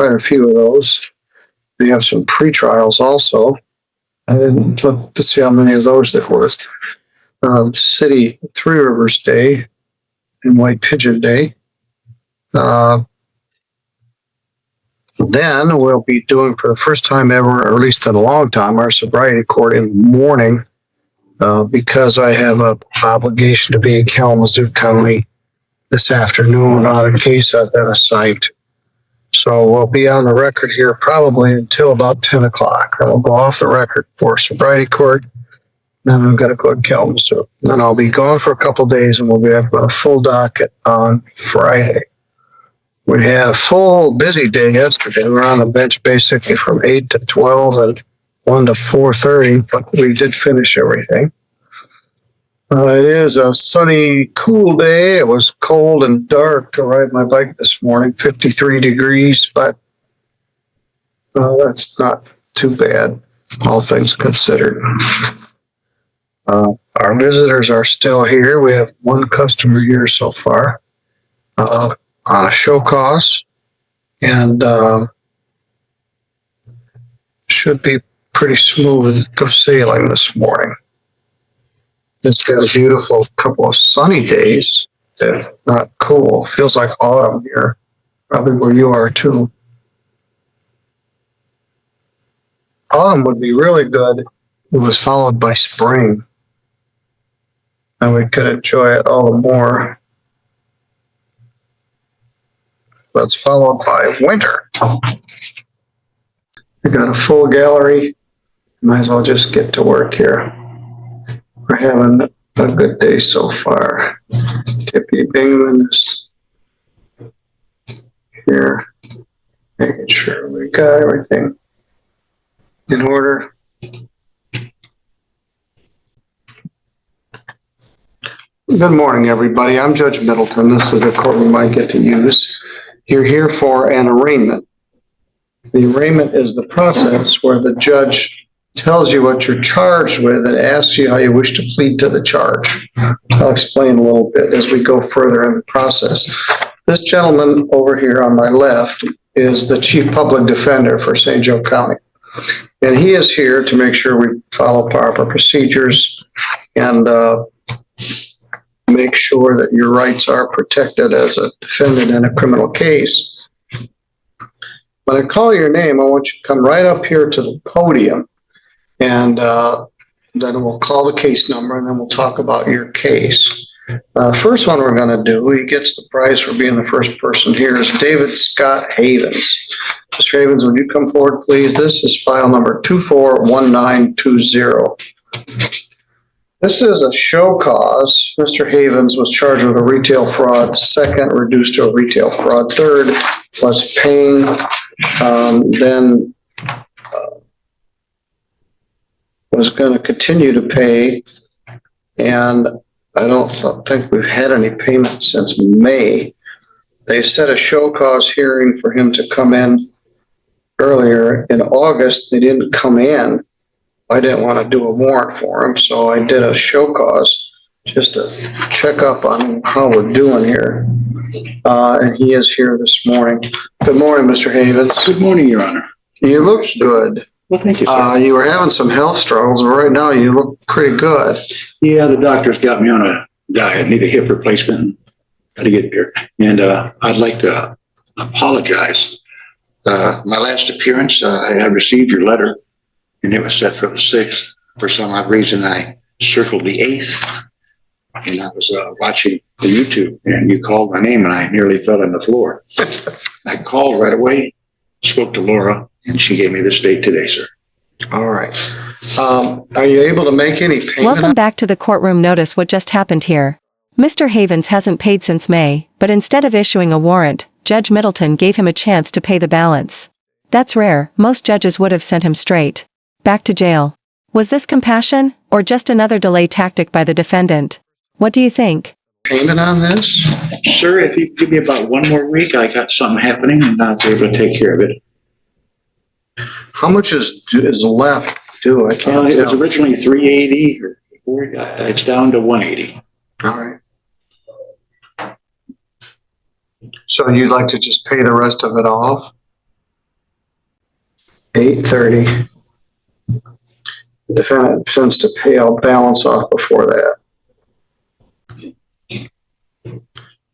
quite a few of those. We have some pre-trials also. I didn't look to see how many of those there were. City Three Rivers Day and White Pigeon Day. Then we'll be doing for the first time ever, or at least in a long time, our sobriety court in the morning because I have an obligation to be in Kalamazoo County this afternoon on a case I've been assigned. So we'll be on the record here probably until about 10 o'clock. And we'll go off the record for sobriety court. Then I'm going to go to Kalamazoo. Then I'll be gone for a couple of days and we'll be have a full docket on Friday. We had a full busy day yesterday. We were on the bench basically from 8 to 12 and 1 to 4:30, but we did finish everything. It is a sunny, cool day. It was cold and dark to ride my bike this morning, 53 degrees, but that's not too bad, all things considered. Our visitors are still here. We have one customer here so far. On a show cause, and should be pretty smooth sailing this morning. It's got a beautiful couple of sunny days, if not cool. Feels like autumn here, probably where you are too. Autumn would be really good. It was followed by spring, and we could enjoy it all the more. That's followed by winter. We got a full gallery. Might as well just get to work here. We're having a good day so far. Tippy Bingman is here, making sure we got everything in order. Good morning, everybody. I'm Judge Middleton. This is the courtroom I get to use. You're here for an arraignment. The arraignment is the process where the judge tells you what you're charged with and asks you how you wish to plead to the charge. I'll explain a little bit as we go further in the process. This gentleman over here on my left is the Chief Public Defender for St. Joe County. And he is here to make sure we follow proper procedures and make sure that your rights are protected as a defendant in a criminal case. When I call your name, I want you to come right up here to the podium, and then we'll call the case number, and then we'll talk about your case. First one we're going to do, he gets the prize for being the first person here, is David Scott Havens. Mr. Havens, would you come forward, please? This is file number 241920. This is a show cause. Mr. Havens was charged with a retail fraud. Second, reduced to a retail fraud. Third, was paying, then was going to continue to pay. And I don't think we've had any payment since May. They set a show cause hearing for him to come in earlier in August. They didn't come in. I didn't want to do a warrant for him, so I did a show cause just to check up on how we're doing here. And he is here this morning. Good morning, Mr. Havens. Good morning, Your Honor. You look good. Well, thank you, sir. You were having some health struggles, but right now you look pretty good. Yeah, the doctor's got me on a diet, need a hip replacement. Got to get there. And I'd like to apologize. My last appearance, I had received your letter, and it was set for the 6th. For some odd reason, I circled the 8th, and I was watching the YouTube, and you called my name, and I nearly fell on the floor. I called right away, spoke to Laura, and she gave me this date today, sir. All right. Are you able to make any payment? Welcome back to the courtroom. Notice what just happened here. Mr. Havens hasn't paid since May, but instead of issuing a warrant, Judge Middleton gave him a chance to pay the balance. That's rare. Most judges would have sent him straight back to jail. Was this compassion, or just another delay tactic by the defendant? What do you think? Payment on this? Sir, if you give me about one more week, I got something happening, and I'll be able to take care of it. How much is left due? I can't It tell. was originally 380, or it's down to 180. All right. So you'd like to just pay the rest of it off? 8:30. The defendant intends to pay all balance off before that.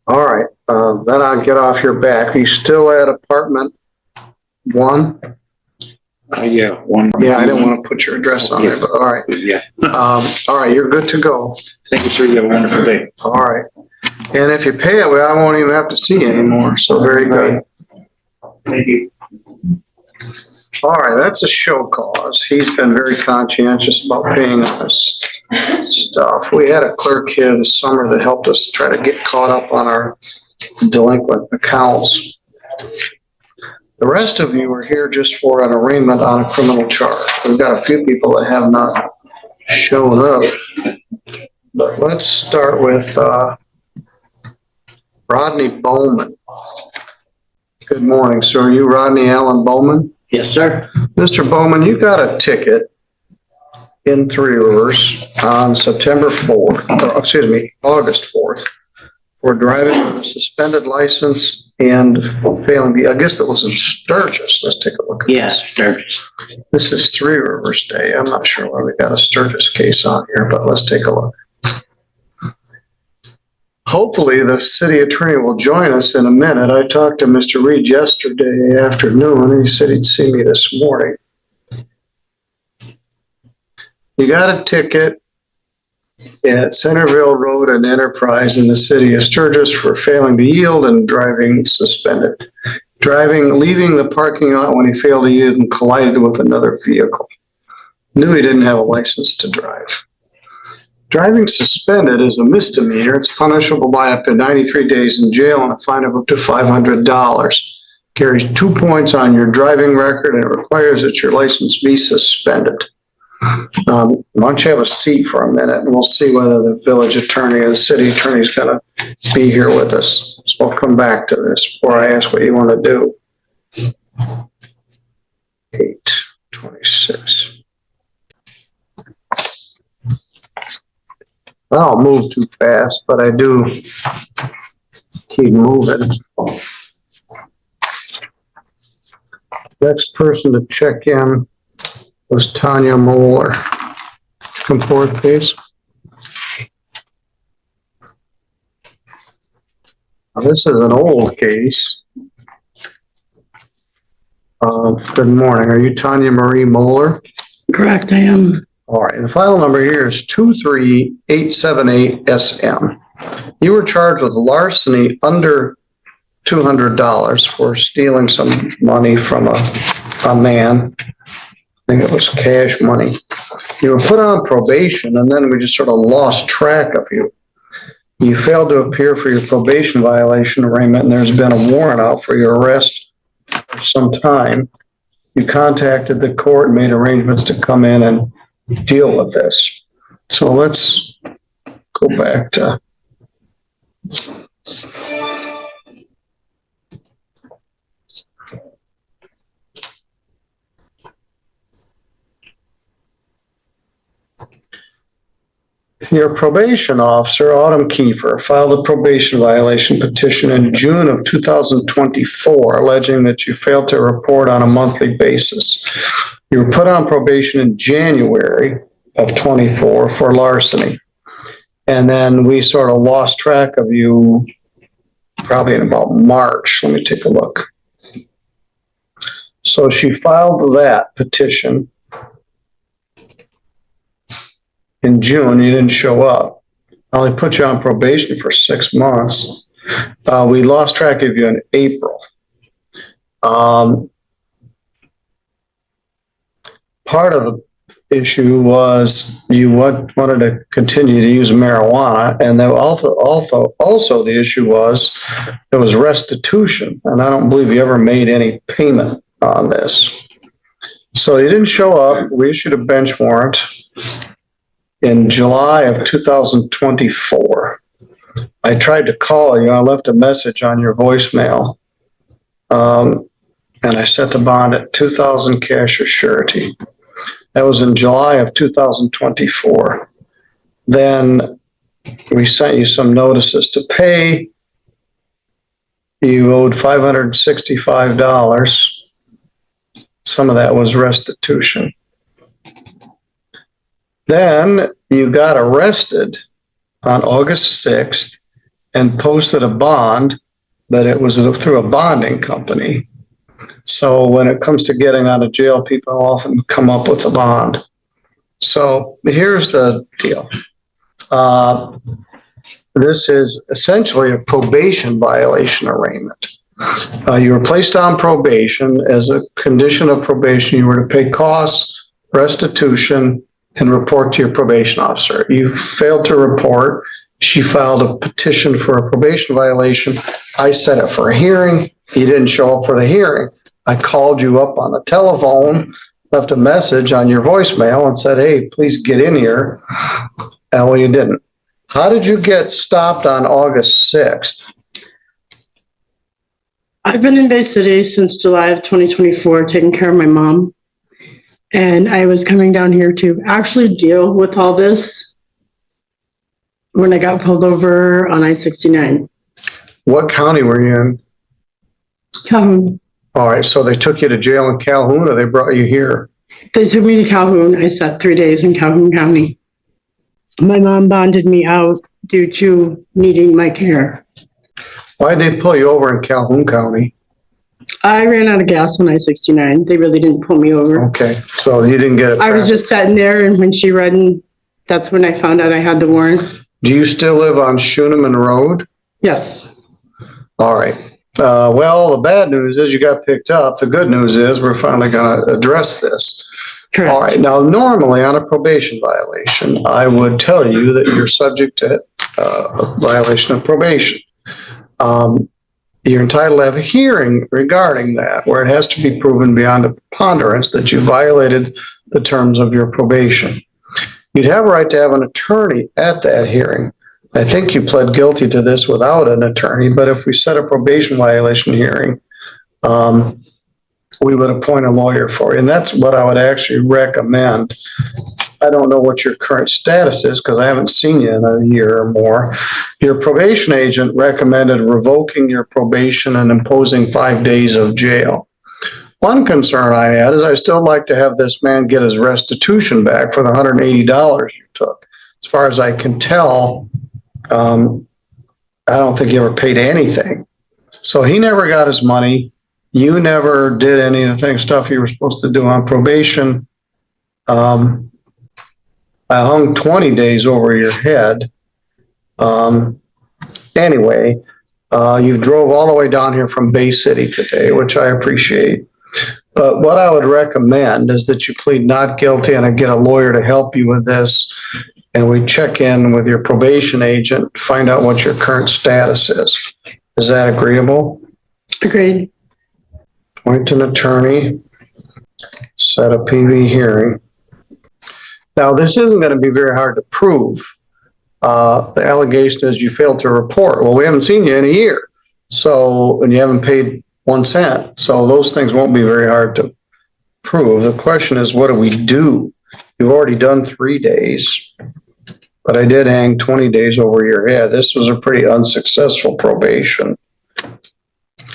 All right, then I'll get off your back. Are you still at apartment 1? Yeah, one. Yeah, I didn't want to put your address on there, but all right. Yeah. All right, you're good to go. Thank you, sir. You have a wonderful day. All right. And if you pay it, well, I won't even have to see you anymore. So very good. Thank you. All right, that's a show cause. He's been very conscientious about paying us stuff. We had a clerk here this summer that helped us try to get caught up on our delinquent accounts. The rest of you are here just for an arraignment on a criminal charge. We've got a few people that have not shown up. But let's start with Rodney Bowman. Good morning, sir. Are you Rodney Allen Bowman? Yes, sir. Mr. Bowman, you got a ticket in Three Rivers on August 4th for driving with a suspended license and failing I guess that was in Sturgis. Let's take a look. Yes, Sturgis. This is Three Rivers Day. I'm not sure why we got a Sturgis case on here, but let's take a look. Hopefully, the city attorney will join us in a minute. I talked to Mr. Reed yesterday afternoon, and he said he'd see me this morning. You got a ticket at Centerville Road and Enterprise in the city of Sturgis for failing to yield and driving suspended. Leaving the parking lot when he failed to yield and collided with another vehicle. Knew he didn't have a license to drive. Driving suspended is a misdemeanor. It's punishable by up to 93 days in jail and a fine of up to $500. Carries 2 points on your driving record and it requires that your license be suspended. Why don't you have a seat for a minute and we'll see whether the village attorney or the city attorney is going to be here with us. So I'll come back to this before I ask what you want to do. 8:26. I don't move too fast, but I do keep moving. Next person to check in was Tanya Moeller. Come forward, please. Now, this is an old case. Good morning. Are you Tanya Marie Moeller? Correct, I am. All right, and the file number here is 23878SM. You were charged with larceny under $200 for stealing some money from a man. I think it was cash money. You were put on probation, and then we just sort of lost track of you. You failed to appear for your probation violation arraignment, and there's been a warrant out for your arrest for some time. You contacted the court and made arrangements to come in and deal with this. So let's go back to your probation officer, Autumn Kiefer, filed a probation violation petition in June of 2024, alleging that you failed to report on a monthly basis. You were put on probation in January of 24 for larceny. And then we sort of lost track of you probably in about March. Let me take a look. So she filed that petition in June. You didn't show up. I only put you on probation for 6 months. We lost track of you in April. Part of the issue was you wanted to continue to use marijuana, and then also the issue was there was restitution, and I don't believe you ever made any payment on this. So you didn't show up. We issued a bench warrant in July of 2024. I tried to call you. I left a message on your voicemail, and I set the bond at $2,000 cash or surety. That was in July of 2024. Then we sent you some notices to pay. You owed $565. Some of that was restitution. Then you got arrested on August 6th and posted a bond, but it was through a bonding company. So when it comes to getting out of jail, people often come up with a bond. So here's the deal. This is essentially a probation violation arraignment. You were placed on probation. As a condition of probation, you were to pay costs, restitution, and report to your probation officer. You failed to report. She filed a petition for a probation violation. I set it for a hearing. You didn't show up for the hearing. I called you up on the telephone, left a message on your voicemail and said, hey, please get in here. Well, you didn't. How did you get stopped on August 6th? I've been in Bay City since July of 2024, taking care of my mom. And I was coming down here to actually deal with all this when I got pulled over on I-69. What county were you in? Calhoun. All right, so they took you to jail in Calhoun or they brought you here? They took me to Calhoun. I sat 3 days in Calhoun County. My mom bonded me out due to needing my care. Why did they pull you over in Calhoun County? I ran out of gas on I-69. They really didn't pull me over. Okay, so you didn't get it. I was just sitting there, and when she read, and that's when I found out I had the warrant. Do you still live on Schuneman Road? Yes. All right. Well, the bad news is you got picked up. The good news is we're finally going to address this. Correct. All right. Now, normally on a probation violation, I would tell you that you're subject to a violation of probation. You're entitled to have a hearing regarding that, where it has to be proven beyond a preponderance that you violated the terms of your probation. You'd have a right to have an attorney at that hearing. I think you pled guilty to this without an attorney, but if we set a probation violation hearing, we would appoint a lawyer for you. And that's what I would actually recommend. I don't know what your current status is because I haven't seen you in a year or more. Your probation agent recommended revoking your probation and imposing 5 days of jail. One concern I had is I still like to have this man get his restitution back for the $180 you took. As far as I can tell, I don't think he ever paid anything. So he never got his money. You never did any of the stuff you were supposed to do on probation. I hung 20 days over your head. Anyway, you drove all the way down here from Bay City today, which I appreciate. But what I would recommend is that you plead not guilty and I get a lawyer to help you with this. And we check in with your probation agent, find out what your current status is. Is that agreeable? Agreed. Appoint an attorney, set a PV hearing. Now, this isn't going to be very hard to prove. The allegation is you failed to report. Well, we haven't seen you in a year. So, and you haven't paid 1 cent. So those things won't be very hard to prove. The question is, what do we do? You've already done 3 days, but I did hang 20 days over your head. This was a pretty unsuccessful probation.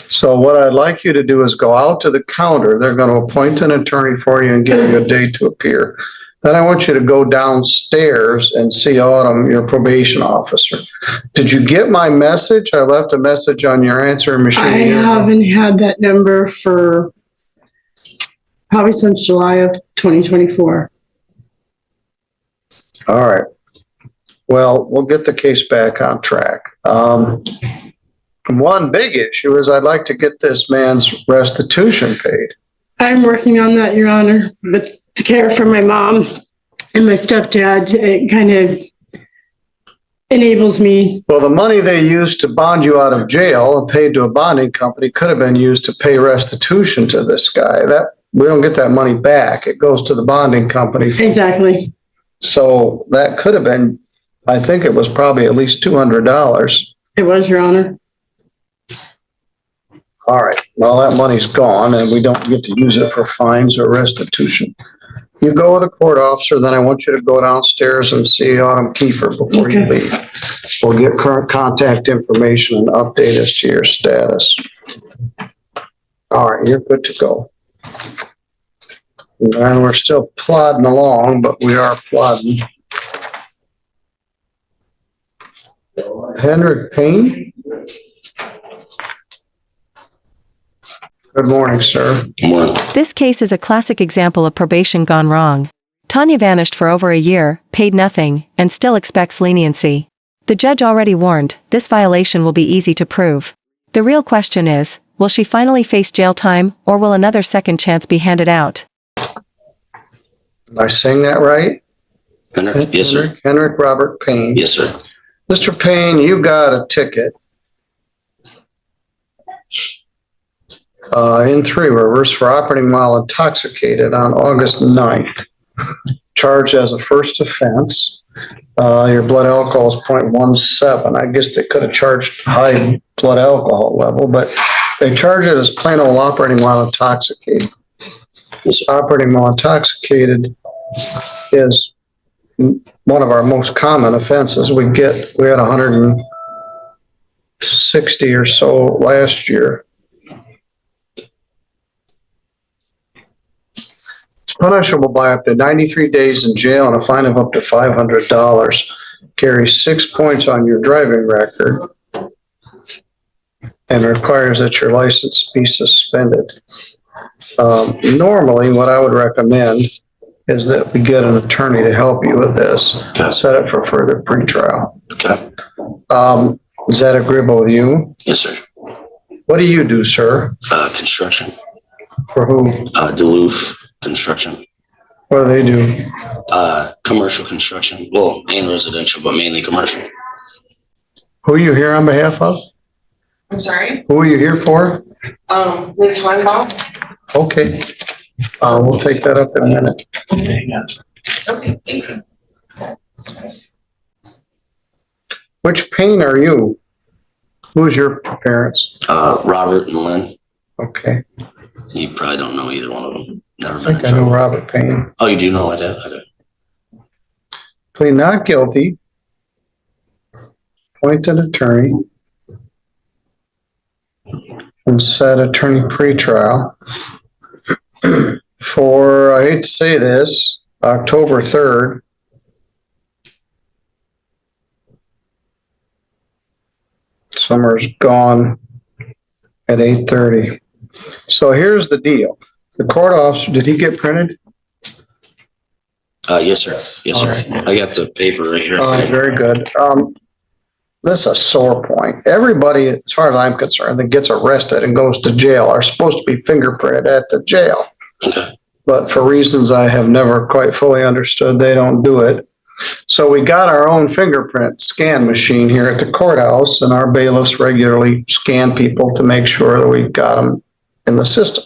So what I'd like you to do is go out to the counter. They're going to appoint an attorney for you and give you a date to appear. Then I want you to go downstairs and see Autumn, your probation officer. Did you get my message? I left a message on your answering machine. I haven't had that number for probably since July of 2024. All right. Well, we'll get the case back on track. One big issue is I'd like to get this man's restitution paid. I'm working on that, Your Honor. But the care for my mom and my stepdad, it kind of enables me. Well, the money they used to bond you out of jail and paid to a bonding company could have been used to pay restitution to this guy. That we don't get that money back. It goes to the bonding company. Exactly. So that could have been, I think it was probably at least $200. It was, Your Honor. All right. Well, that money's gone and we don't get to use it for fines or restitution. You go with a court officer, then I want you to go downstairs and see Autumn Kiefer before you leave. We'll get current contact information and update us to your status. All right, you're good to go. And we're still plodding along, but we are plodding. Henrik Payne? Good morning, sir. Good morning. This case is a classic example of probation gone wrong. Tanya vanished for over a year, paid nothing, and still expects leniency. The judge already warned, this violation will be easy to prove. The real question is, will she finally face jail time, or will another second chance be handed out? Am I saying that right? Henrik? Yes, sir. Henrik Robert Payne. Yes, sir. Mr. Payne, you got a ticket. In Three Rivers for operating while intoxicated on August 9th. Charged as a first offense. Your blood alcohol is 0.17. I guess they could have charged high blood alcohol level, but they charged it as plain old operating while intoxicated. Yes, sir. Operating while intoxicated is one of our most common offenses. We had 160 or so last year. It's punishable by up to 93 days in jail and a fine of up to $500. Carries 6 points on your driving record and requires that your license be suspended. Normally, what I would recommend is that we get an attorney to help you with this. Okay. Set it for further pretrial. Okay. Is that agreeable with you? Yes, sir. What do you do, sir? Construction. For who? Duluth Construction. What do they do? Commercial construction. Well, and residential, but mainly commercial. Who are you here on behalf of? I'm sorry, Who are you here for? Ms. Hornbaum? Okay. We'll take that up in a minute. Okay, thank you. Which Payne are you? Who's your parents? Robert and Lynn. Okay. You probably don't know either one of them. Never I been. think I know Robert Payne. Oh, you do know? I do. Plead not guilty. Appoint an attorney. And set attorney pretrial for, I hate to say this, October 3rd. Summer's gone at 8:30. So here's the deal. The court officer, did he get printed? Yes, sir. Yes, sir. I got the paper right here. All right, very good. This is a sore point. Everybody, as far as I'm concerned, that gets arrested and goes to jail are supposed to be fingerprinted at the jail. Okay. But for reasons I have never quite fully understood, they don't do it. So we got our own fingerprint scan machine here at the courthouse, and our bailiffs regularly scan people to make sure that we've got them in the system.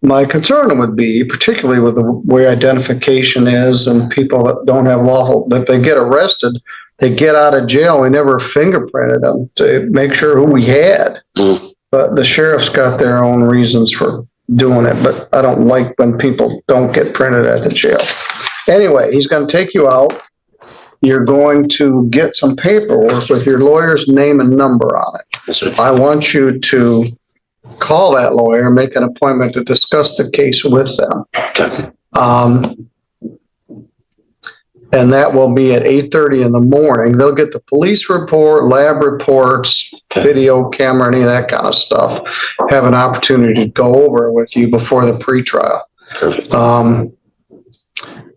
My concern would be, particularly with the way identification is and people that don't have lawful, that they get arrested, they get out of jail, we never fingerprinted them to make sure who we had. Mm. But the sheriff's got their own reasons for doing it, but I don't like when people don't get printed at the jail. Anyway, he's going to take you out. You're going to get some paperwork with your lawyer's name and number on it. Yes, sir. I want you to call that lawyer, make an appointment to discuss the case with them. Okay. And that will be at 8:30 in the morning. They'll get the police report, lab reports, Okay. video camera, any of that kind of stuff. Have an opportunity to go over it with you before the pretrial. Perfect.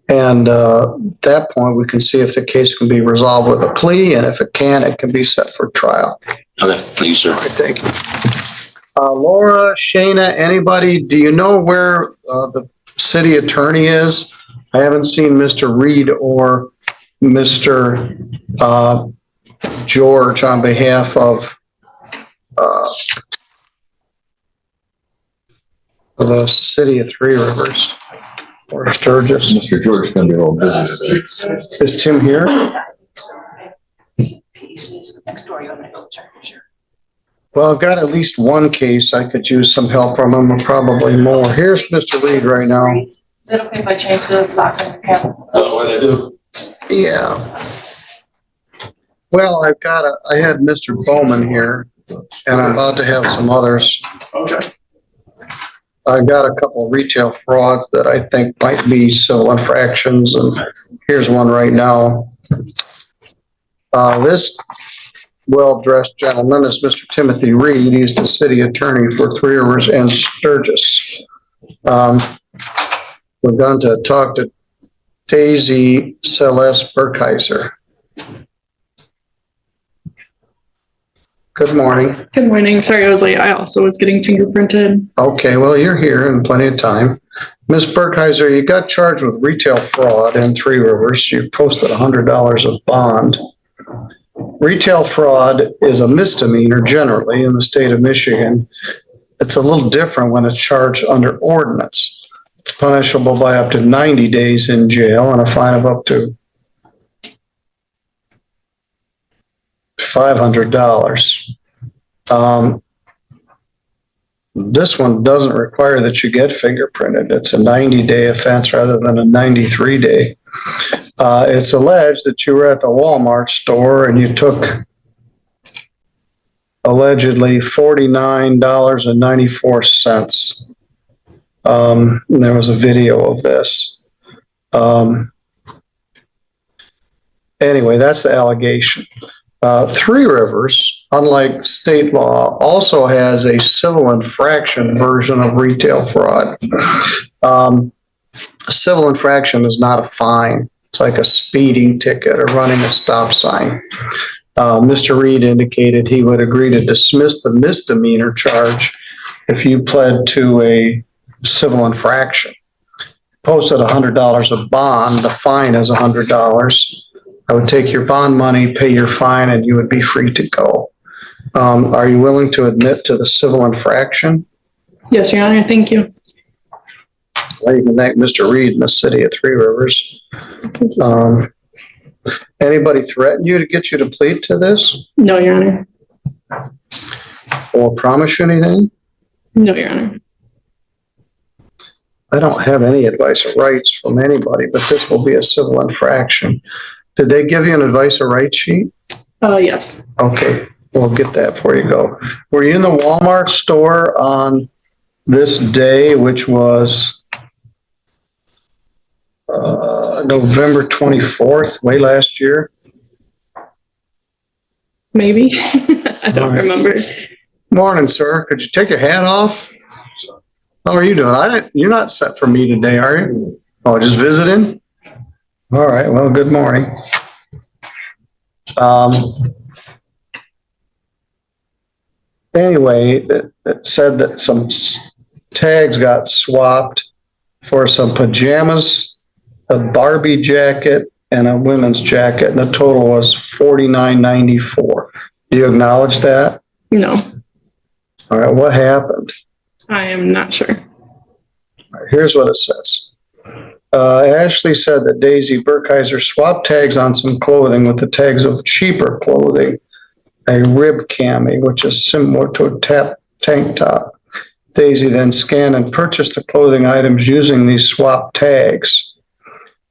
And at that point, we can see if the case can be resolved with a plea, and if it can, it can be set for trial. Okay. Thank you, sir. All right, thank you. Laura, Shayna, anybody, do you know where the city attorney is? I haven't seen Mr. Reed or Mr. George on behalf of the city of Three Rivers or Sturgis. Mr. George is going to be a little busy today. Is Tim here? Next door, you want me to go check? Sure. Well, I've got at least one case. I could use some help from him, or probably more. Here's Mr. Reed right now. Is it okay if I change the lock on your camera? What did I do? Yeah. Well, I had Mr. Bowman here, and I'm about to have some others. Okay. I got a couple of retail frauds that I think might be civil infractions, and here's one right now. This well-dressed gentleman is Mr. Timothy Reed. He's the city attorney for Three Rivers and Sturgis. We're going to talk to Daisy Celeste Burkheiser. Good morning. Good morning. Sorry I was late. I also was getting fingerprinted. Okay, well, you're here in plenty of time. Ms. Burkheiser, you got charged with retail fraud in Three Rivers. You posted $100 of bond. Retail fraud is a misdemeanor generally in the state of Michigan. It's a little different when it's charged under ordinance. It's punishable by up to 90 days in jail and a fine of up to $500. This one doesn't require that you get fingerprinted. It's a 90-day offense rather than a 93-day. It's alleged that you were at the Walmart store and you took allegedly $49.94. And there was a video of this. Anyway, that's the allegation. Three Rivers, unlike state law, also has a civil infraction version of retail fraud. A civil infraction is not a fine. It's like a speeding ticket or running a stop sign. Mr. Reed indicated he would agree to dismiss the misdemeanor charge if you pled to a civil infraction. Posted $100 of bond, the fine is $100. I would take your bond money, pay your fine, and you would be free to go. Are you willing to admit to the civil infraction? Yes, Your Honor. Thank you. Well, you can thank Mr. Reed in the city of Three Rivers. Thank you. Anybody threaten you to get you to plead to this No, Your Honor. or promise you anything? No, Your Honor. I don't have any advice or rights from anybody, but this will be a civil infraction. Did they give you an advice or rights sheet? Yes. Okay, we'll get that before you go. Were you in the Walmart store on this day, which was November 24th, way last year? Maybe. I don't remember. Morning, sir. Could you take your hat off? How are you doing? You're not set for me today, are you? Oh, just visiting? All right, well, good morning. Anyway, it said that some tags got swapped for some pajamas, a Barbie jacket, and a women's jacket, and the total was $49.94. Do you acknowledge that? No, All right, what happened? I am not sure. All right, here's what it says. Ashley said that Daisy Burkheiser swapped tags on some clothing with the tags of cheaper clothing, a rib cami, which is similar to a tank top. Daisy then scanned and purchased the clothing items using these swap tags.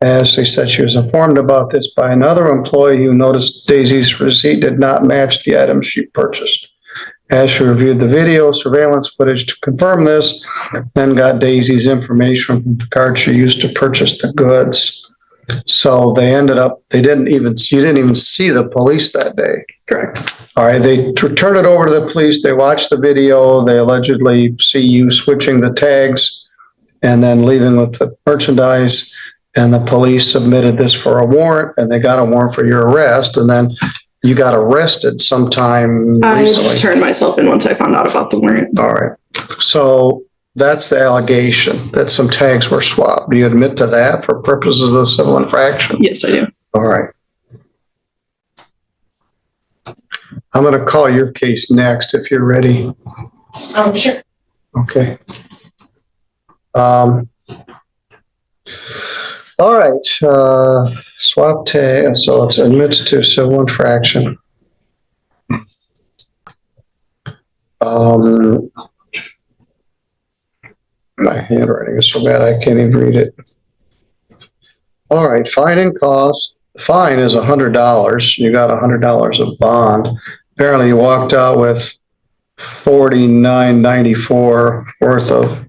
Ashley said she was informed about this by another employee who noticed Daisy's receipt did not match the items she purchased. Ashley reviewed the video surveillance footage to confirm this, then got Daisy's information from the card she used to purchase the goods. So they ended up, you didn't even see the police that day. Correct. All right, they turned it over to the police. They watched the video. They allegedly see you switching the tags and then leaving with the merchandise. And the police submitted this for a warrant, and they got a warrant for your arrest. And then you got arrested sometime recently. I turned myself in once I found out about the warrant. All right. So that's the allegation that some tags were swapped. Do you admit to that for purposes of the civil infraction? Yes, I do. All right. I'm going to call your case next if you're ready. Sure. Okay. All right. Swap tag. So it's admits to civil infraction. My handwriting is so bad I can't even read it. All right. Fine and cost. Fine is $100. You got $100 of bond. Apparently you walked out with $49.94 worth of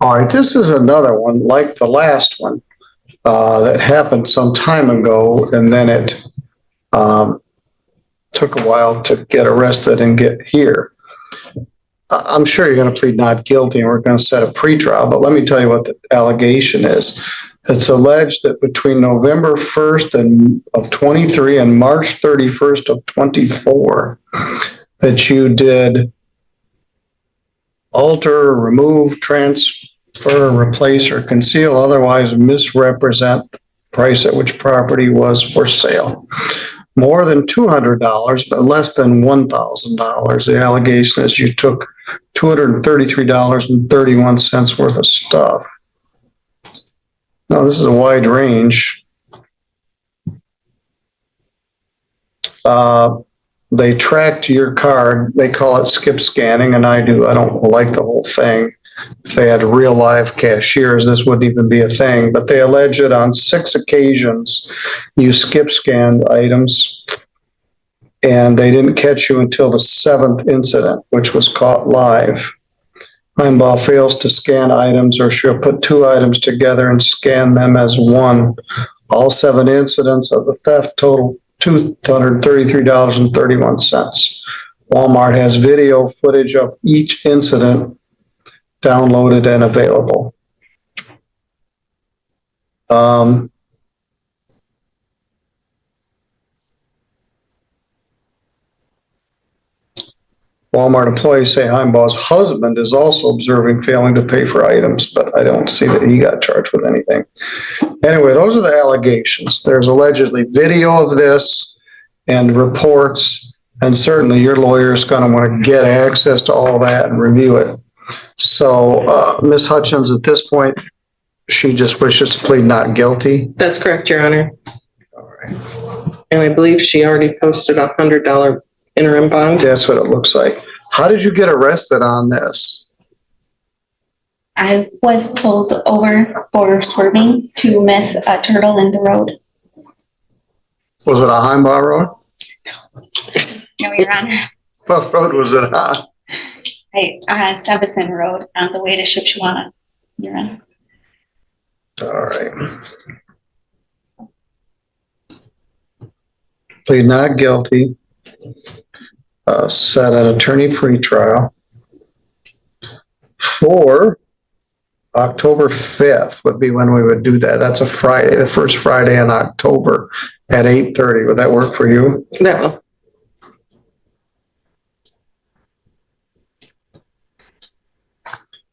All right, this is another one like the last one that happened some time ago, and then it took a while to get arrested and get here. I'm sure you're going to plead not guilty and we're going to set a pretrial, but let me tell you what the allegation is. It's alleged that between November 1st of 23 and March 31st of 24, that you did alter, remove, transfer, replace, or conceal, otherwise misrepresent the price at which property was for sale. More than $200, but less than $1,000. The allegation is you took $233.31 worth of stuff. Now, this is a wide range. They tracked your card. They call it skip scanning, and I don't like the whole thing. If they had real live cashiers, this wouldn't even be a thing. But they allege that on 6 occasions, you skip scanned items, and they didn't catch you until the 7th incident, which was caught live. Heimbach fails to scan items, or she'll put 2 items together and scan them as one. All 7 incidents of the theft total $233.31. Walmart has video footage of each incident downloaded and available. Walmart employees say Heimbach's husband is also observing failing to pay for items, but I don't see that he got charged with anything. Anyway, those are the allegations. There's allegedly video of this and reports, and certainly your lawyer is going to want to get access to all that and review it. So, Ms. Hutchins, at this point, she just wishes to plead not guilty. That's correct, Your Honor. All right. And I believe she already posted a $100 interim bond. That's what it looks like. How did you get arrested on this? I was pulled over for swerving to miss a turtle in the road. Was it a Heimbach road? No, Your Honor. What road was it on? Savison Road on the way to Shipshewana, Your Honor. All right. Plead not guilty. Set an attorney pretrial for October 5th would be when we would do that. That's a Friday, the first Friday in October at 8:30. Would that work for you? No.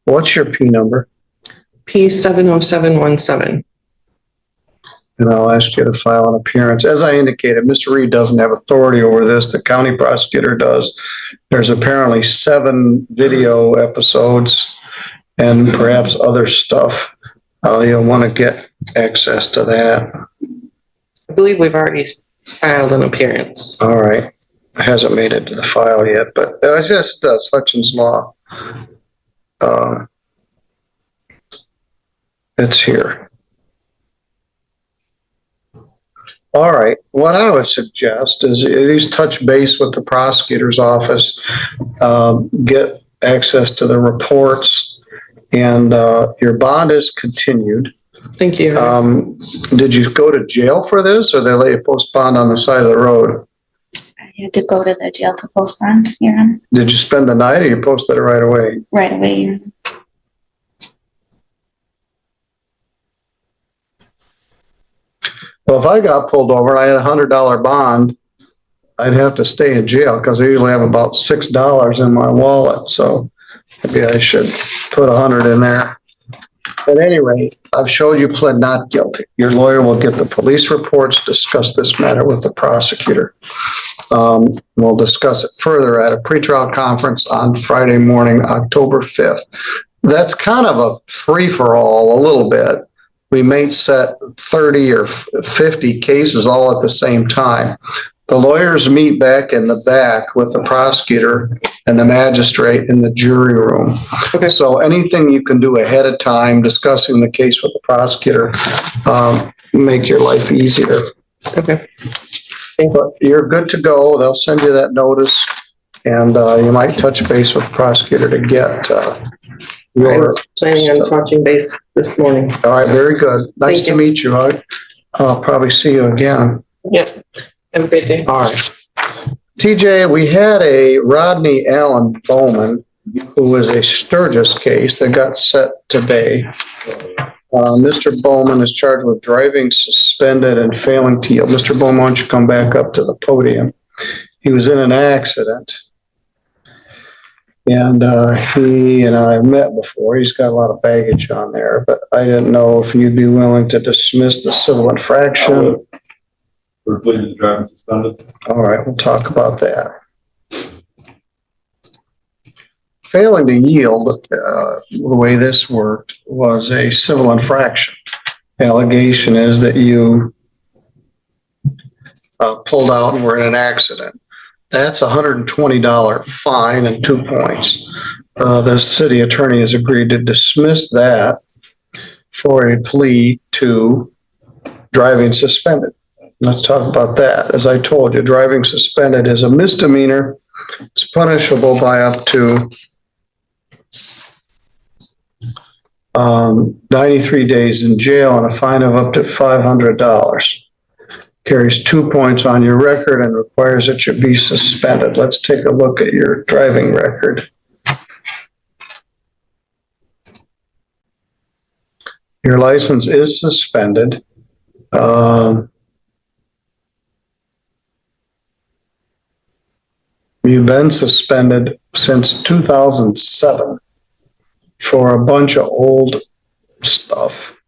What's your P number? P70717. And I'll ask you to file an appearance. As I indicated, Mr. Reed doesn't have authority over this. The county prosecutor does. There's apparently 7 video episodes and perhaps other stuff. You'll want to get access to that. I believe we've already filed an appearance. All right. It hasn't made it to the file yet, but yes, it does. Hutchins Law. It's here. All right. What I would suggest is at least touch base with the prosecutor's office, get access to the reports, and your bond is continued. Thank you. Did you go to jail for this, or they lay a post bond on the side of the road? I had to go to the jail to post bond, Your Honor. Did you spend the night, or you posted it right away? Right away, Your Honor. Well, if I got pulled over and I had $100 bond, I'd have to stay in jail because I usually have about $6 in my wallet. So maybe I should put 100 in there. At any rate, I've showed you pled not guilty. Your lawyer will get the police reports, discuss this matter with the prosecutor. We'll discuss it further at a pretrial conference on Friday morning, October 5th. That's kind of a free-for-all a little bit. We may set 30 or 50 cases all at the same time. The lawyers meet back in the back with the prosecutor and the magistrate in the jury room. Okay. So anything you can do ahead of time, discussing the case with the prosecutor, make your life easier. Okay. But you're good to go. They'll send you that notice, and you might touch base with the prosecutor to get I your, was planning on touching base this morning. all right, very good. Nice Thank to you. meet you. I'll probably see you again. Yes. Have a great day. All right. TJ, we had a Rodney Allen Bowman, who was a Sturgis case that got set today. Mr. Bowman is charged with driving suspended and failing to yield. Mr. Bowman, why don't you come back up to the podium? He was in an accident. And he and I have met before. He's got a lot of baggage on there, but I didn't know if you'd be willing to dismiss the civil infraction. For pleading to driving suspended. All right, we'll talk about that. Failing to yield, the way this worked, was a civil infraction. Allegation is that you pulled out and were in an accident. That's a $120 fine and 2 points. The city attorney has agreed to dismiss that for a plea to driving suspended. Let's talk about that. As I told you, driving suspended is a misdemeanor. It's punishable by up to 93 days in jail and a fine of up to $500. Carries 2 points on your record and requires that you be suspended. Let's take a look at your driving record. Your license is suspended. You've been suspended since 2007 for a bunch of old stuff,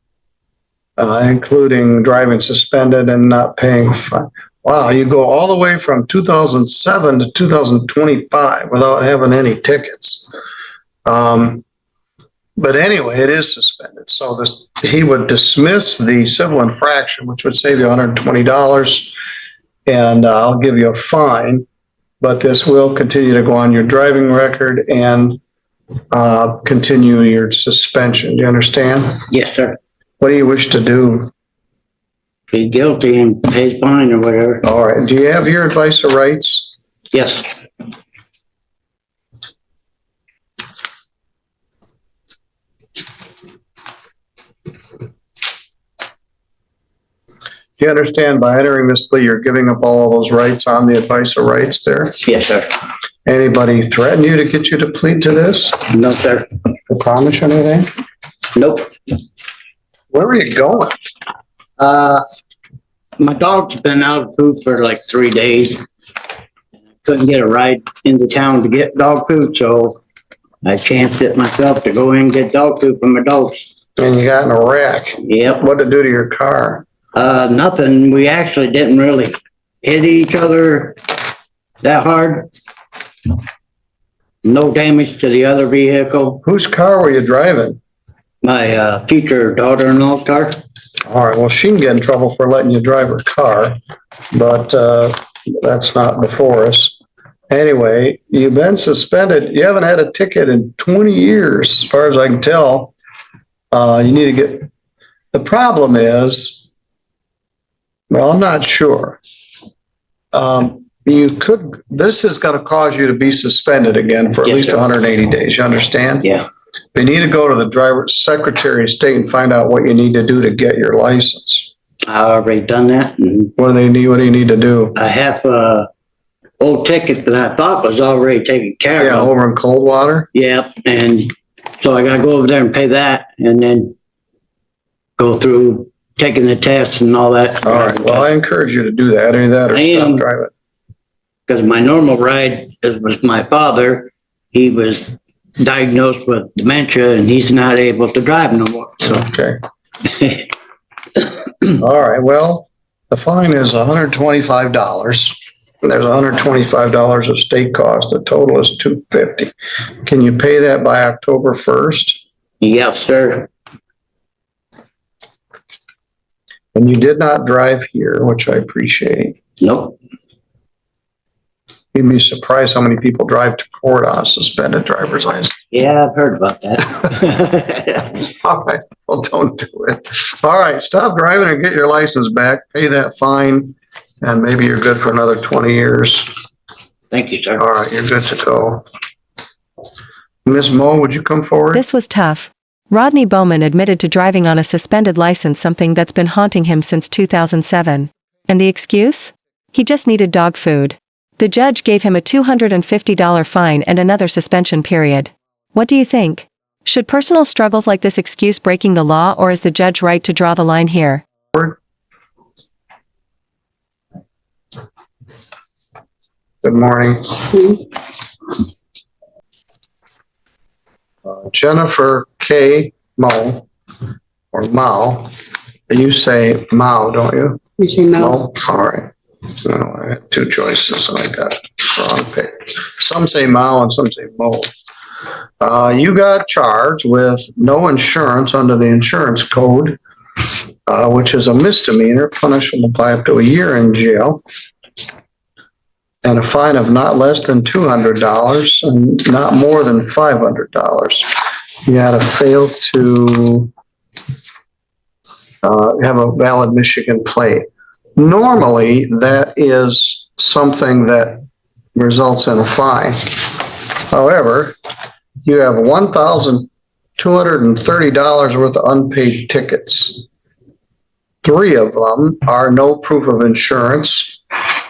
including driving suspended and not paying fine. Wow, you go all the way from 2007 to 2025 without having any tickets. But anyway, it is suspended. So he would dismiss the civil infraction, which would save you $120, and I'll give you a fine. But this will continue to go on your driving record and continue your suspension. Do you understand? Yes, sir. What do you wish to do? Plead guilty and pay his fine or whatever. All right. Do you have your advice of rights? Yes. Do you understand by entering this plea, you're giving up all of those rights on the advice of rights there? Yes, sir. Anybody threaten you to get you to plead to this? No, sir. To promise you anything? Nope. Where are you going? My dog's been out of food for like 3 days. Couldn't get a ride into town to get dog food, so I chanced it myself to go in and get dog food for my dogs. And you got in a wreck. Yep. What to do to your car? Nothing. We actually didn't really hit each other that hard. No damage to the other vehicle. Whose car were you driving? My future daughter-in-law's car. All right, well, she can get in trouble for letting you drive her car, but that's not before us. Anyway, you've been suspended. You haven't had a ticket in 20 years, as far as I can tell. You need to get, the problem is, well, I'm not sure. This is going to cause you to be suspended again for at Yes, least sir. 180 days. You understand? Yeah. You need to go to the driver's secretary of state and find out what you need to do to get your license. I already done that. And What do you need to do? I have a old ticket that I thought was already taken care Yeah, of. over in Coldwater. Yep. And so I gotta go over there and pay that and then go through taking the tests and all that. All right. Well, I encourage you to do that. Either that or I stop am. driving. Because my normal ride is with my father. He was diagnosed with dementia and he's not able to drive no more. So Okay. All right. Well, the fine is $125. There's $125 of state cost. The total is $250. Can you pay that by October 1st? yes, sir. And you did not drive here, which I appreciate. Nope. You'd be surprised how many people drive to court on a suspended driver's license. Yeah, I've heard about that. All right, well, don't do it. All right, stop driving and get your license back, pay that fine, and maybe you're good for another 20 years. Thank you, sir. All right, you're good to go. Ms. Mo, would you come forward? This was tough. Rodney Bowman admitted to driving on a suspended license, something that's been haunting him since 2007. And the excuse? He just needed dog food. The judge gave him a $250 fine and another suspension period. What do you think? Should personal struggles like this excuse breaking the law, or is the judge right to draw the line here? Good morning. Jennifer K. Mo, or Mao. You say Mao, don't you? You say no? Mo? All right. So I had two choices, so I got the wrong pick. Some say Mao and some say Mo. You got charged with no insurance under the insurance code, which is a misdemeanor, punishable by up to a year in jail, and a fine of not less than $200 and not more than $500. You had to fail to have a valid Michigan plate. Normally, that is something that results in a fine. However, you have $1,230 worth of unpaid tickets. 3 of them are no proof of insurance,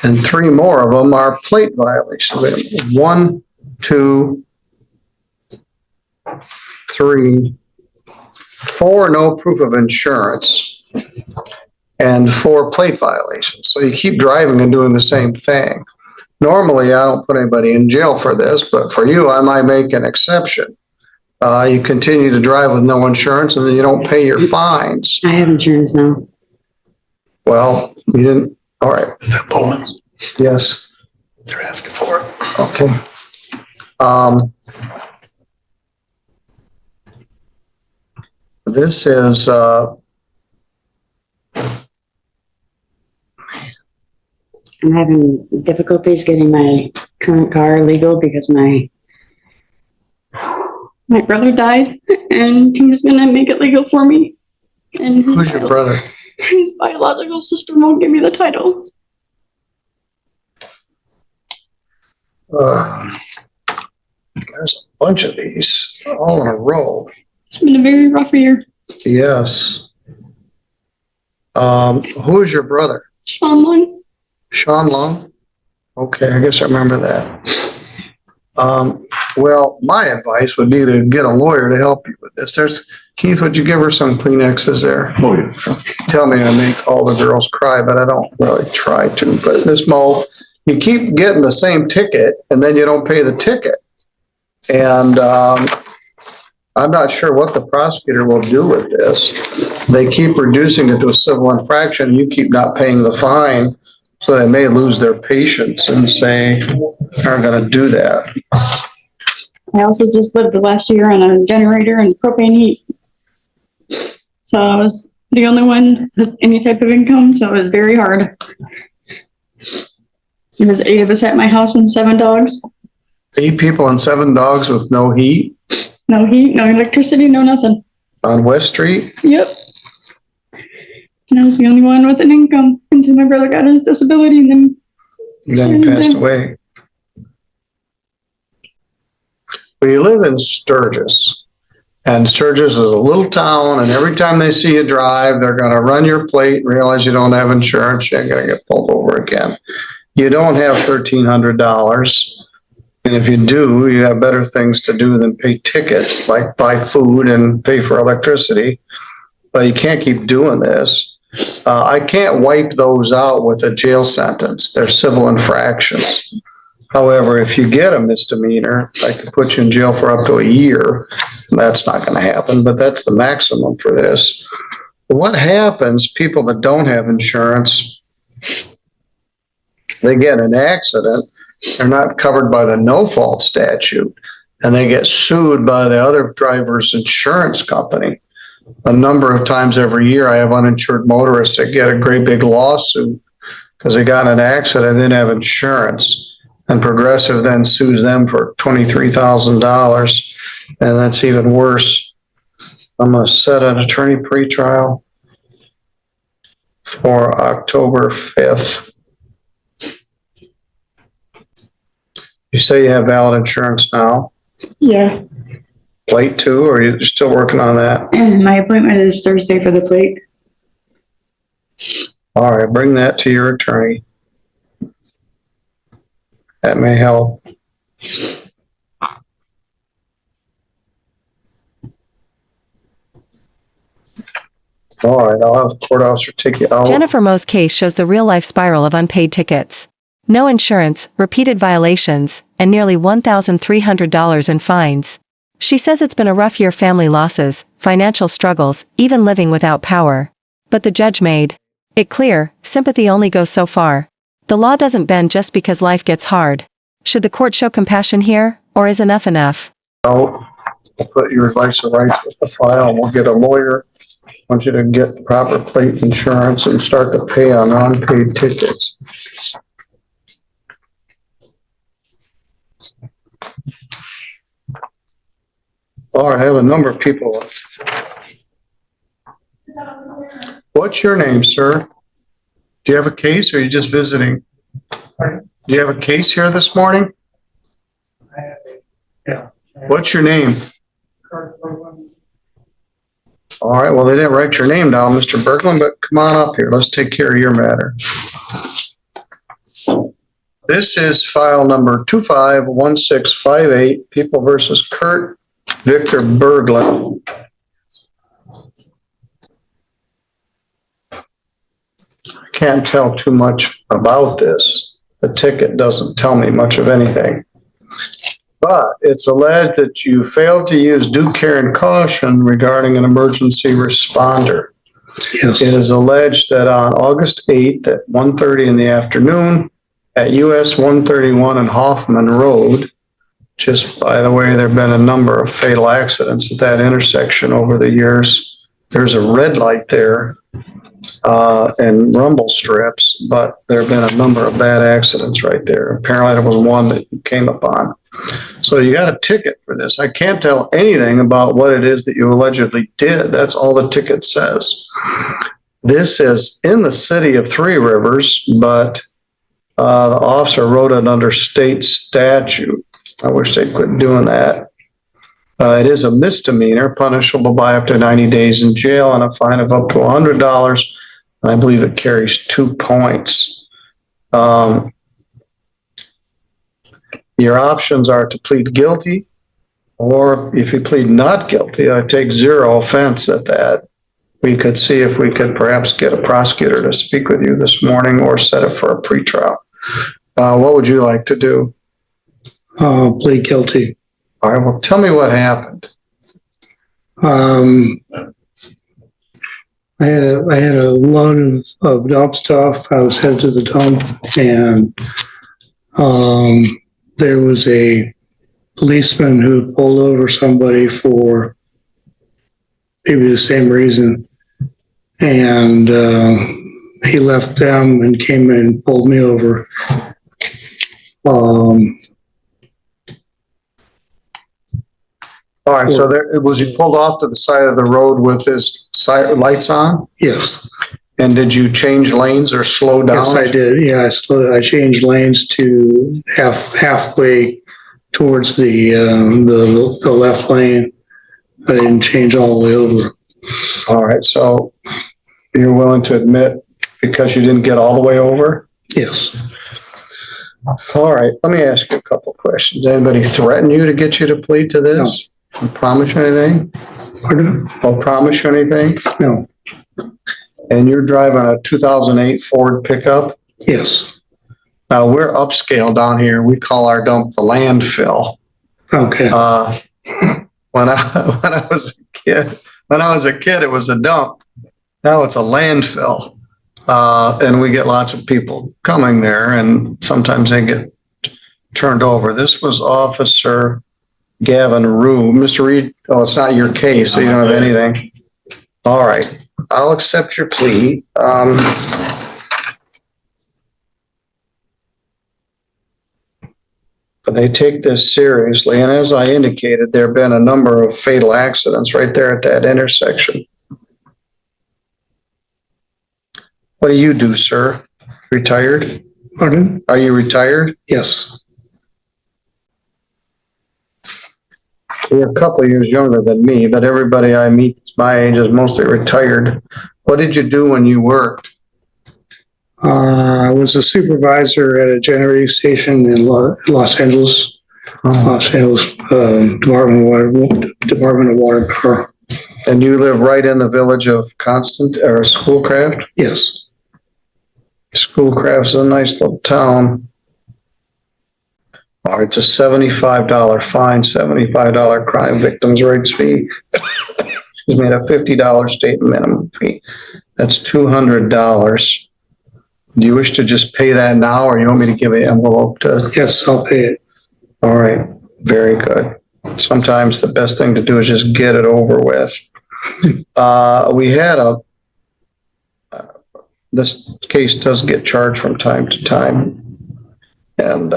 and 3 more of them are plate violations. 1, 2, 3, 4 no proof of insurance, and 4 plate violations. So you keep driving and doing the same thing. Normally, I don't put anybody in jail for this, but for you, I might make an exception. You continue to drive with no insurance, and then you don't pay your fines. I have insurance now. Well, you didn't. All right. Is that Bowman's? Yes. They're asking for it. Okay. This is, I'm having difficulties getting my current car legal because my brother died, and he was gonna make it legal for me. And who's your brother? his biological sister won't give me the title. There's a bunch of these all in a row. It's been a very rough year. Yes. Who is your brother? Sean Lund. Sean Long? Okay, I guess I remember that. Well, my advice would be to get a lawyer to help you with this. Keith, would you give her some Kleenexes there? Oh, yeah. Tell me to make all the girls cry, but I don't really try to. But Miss Mo, you keep getting the same ticket and then you don't pay the ticket. And I'm not sure what the prosecutor will do with this. They keep reducing it to a civil infraction. You keep not paying the fine. So they may lose their patience and say, aren't going to do that. I also just lived the last year on a generator and propane heat. So I was the only one with any type of income, so it was very hard. There was 8 of us at my house and 7 dogs. 8 people and 7 dogs with no heat No heat, no electricity, no nothing. on West Street. Yep. And I was the only one with an income until my brother got his disability, and then Then he passed away. Well, you live in Sturgis, and Sturgis is a little town, and every time they see you drive, they're going to run your plate and realize you don't have insurance. You're going to get pulled over again. You don't have $1,300. And if you do, you have better things to do than pay tickets, like buy food and pay for electricity. But you can't keep doing this. I can't wipe those out with a jail sentence. They're civil infractions. However, if you get a misdemeanor, I could put you in jail for up to a year. That's not going to happen, but that's the maximum for this. What happens, people that don't have insurance, they get an accident, they're not covered by the no-fault statute, and they get sued by the other driver's insurance company. A number of times every year, I have uninsured motorists that get a great big lawsuit because they got in an accident and didn't have insurance. And Progressive then sues them for $23,000. And that's even worse. I'm going to set an attorney pretrial for October 5th. You say you have valid insurance now? Yeah, Plate too, or are you still working on that? my appointment is Thursday for the plate. All right, bring that to your attorney. That may help. All right, I'll have the court officer take you out. Jennifer Moe's case shows the real-life spiral of unpaid tickets. No insurance, repeated violations, and nearly $1,300 in fines. She says it's been a rough year: family losses, financial struggles, even living without power. But the judge made it clear, sympathy only goes so far. The law doesn't bend just because life gets hard. Should the court show compassion here, or is enough enough? I'll put your advice and rights with the file, and we'll get a lawyer. I want you to get proper plate insurance and start to pay on unpaid tickets. All right, I have a number of people. What's your name, sir? Do you have a case, or are you just visiting? Do you have a case here this morning? Yeah. What's your name? All right, well, they didn't write your name down, Mr. Berglund, but come on up here. Let's take care of your matter. This is file number 251658, People versus Kurt Victor Berglund. I can't tell too much about this. The ticket doesn't tell me much of anything. But it's alleged that you failed to use due care and caution regarding an emergency responder. Yes. It is alleged that on August 8th at 1:30 in the afternoon at US 131 and Hoffman Road, just by the way, there have been a number of fatal accidents at that intersection over the years. There's a red light there and rumble strips, but there have been a number of bad accidents right there. Apparently there was one that you came upon. So you got a ticket for this. I can't tell anything about what it is that you allegedly did. That's all the ticket says. This is in the city of Three Rivers, but the officer wrote it under state statute. I wish they quit doing that. It is a misdemeanor, punishable by up to 90 days in jail and a fine of up to $100. I believe it carries 2 points. Your options are to plead guilty, or if you plead not guilty, I take zero offense at that. We could see if we could perhaps get a prosecutor to speak with you this morning or set it for a pretrial. What would you like to do? Plead guilty. All right, well, tell me what happened. I had a load of dump stuff. I was headed to the dump, and there was a policeman who pulled over somebody for maybe the same reason, and he left them and came in and pulled me over. All right, so there, was he pulled off to the side of the road with his lights on? Yes. And did you change lanes or slow down? Yes, I did. Yeah, I changed lanes to halfway towards the left lane. I didn't change all the way over. All right, so you're willing to admit because you didn't get all the way over? Yes. All right, let me ask you a couple of questions. Anybody threaten you to get you to plead to this? No. Promise you anything? Pardon? I'll promise you anything? No. And you're driving a 2008 Ford pickup? Yes. Now, we're upscale down here. We call our dump the landfill. Okay. When I was a kid, it was a dump. Now it's a landfill. And we get lots of people coming there, and sometimes they get turned over. This was Officer Gavin Rue. Mr. Reed, oh, it's not your case, so you don't have anything. All right. I'll accept your plea. But they take this seriously, and as I indicated, there have been a number of fatal accidents right there at that intersection. What do you do, sir? Retired? Pardon? Are you retired? Yes. You're a couple of years younger than me, but everybody I meet is my age is mostly retired. What did you do when you worked? I was a supervisor at a generating station in Los Angeles, Department of Water and Power. And you live right in the village of Constant or Schoolcraft? Yes. Schoolcraft's a nice little town. Or it's a $75 fine, $75 crime victims' rights fee. Excuse me, a $50 state minimum fee. That's $200. Do you wish to just pay that now, or you want me to give an envelope to? Yes, I'll pay it. All right, very good. Sometimes the best thing to do is just get it over with. We had this case does get charged from time to time, and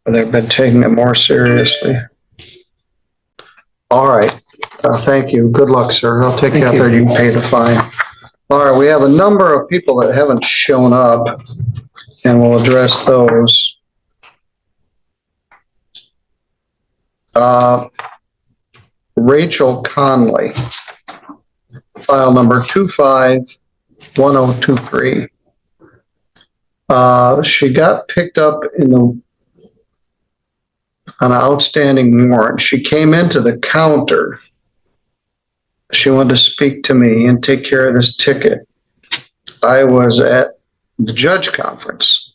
they've been taking it more seriously. All right, thank you. Good luck, sir. I'll take you out there. You can pay the fine. All right, we have a number of people that haven't shown up, and we'll address those. Rachel Conley, file number 251023. She got picked up on an outstanding warrant. She came into the counter. She wanted to speak to me and take care of this ticket. I was at the judge conference.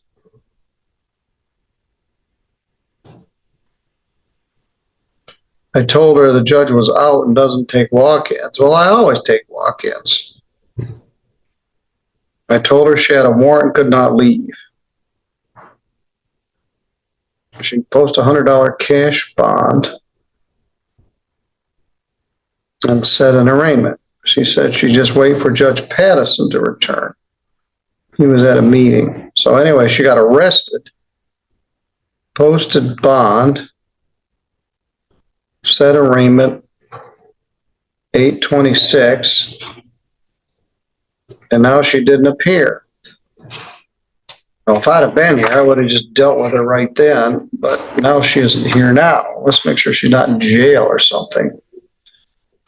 I told her the judge was out and doesn't take walk-ins. Well, I always take walk-ins. I told her she had a warrant, could not leave. She posted a $100 cash bond and set an arraignment. She said she just wait for Judge Pattison to return. He was at a meeting. So anyway, she got arrested, posted bond, set arraignment, 8/26, and now she didn't appear. Well, if I'd have been here, I would have just dealt with her right then, but now she isn't here now. Let's make sure she's not in jail or something.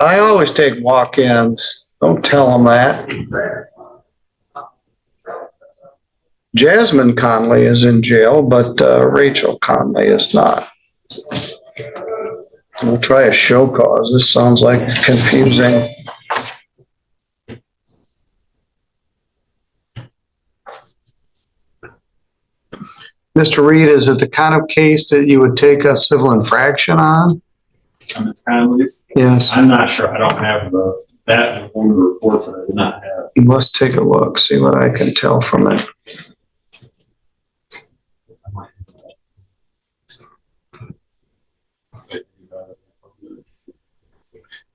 I always take walk-ins. Don't tell them that. Jasmine Conley is in jail, but Rachel Conley is not. We'll try a show cause. This sounds like confusing. Mr. Reed, is it the kind of case that you would take a civil infraction on? Ms. Conley's? Yes. I'm not sure. I don't have that in one of the reports that I did not have. Let's take a look, see what I can tell from it.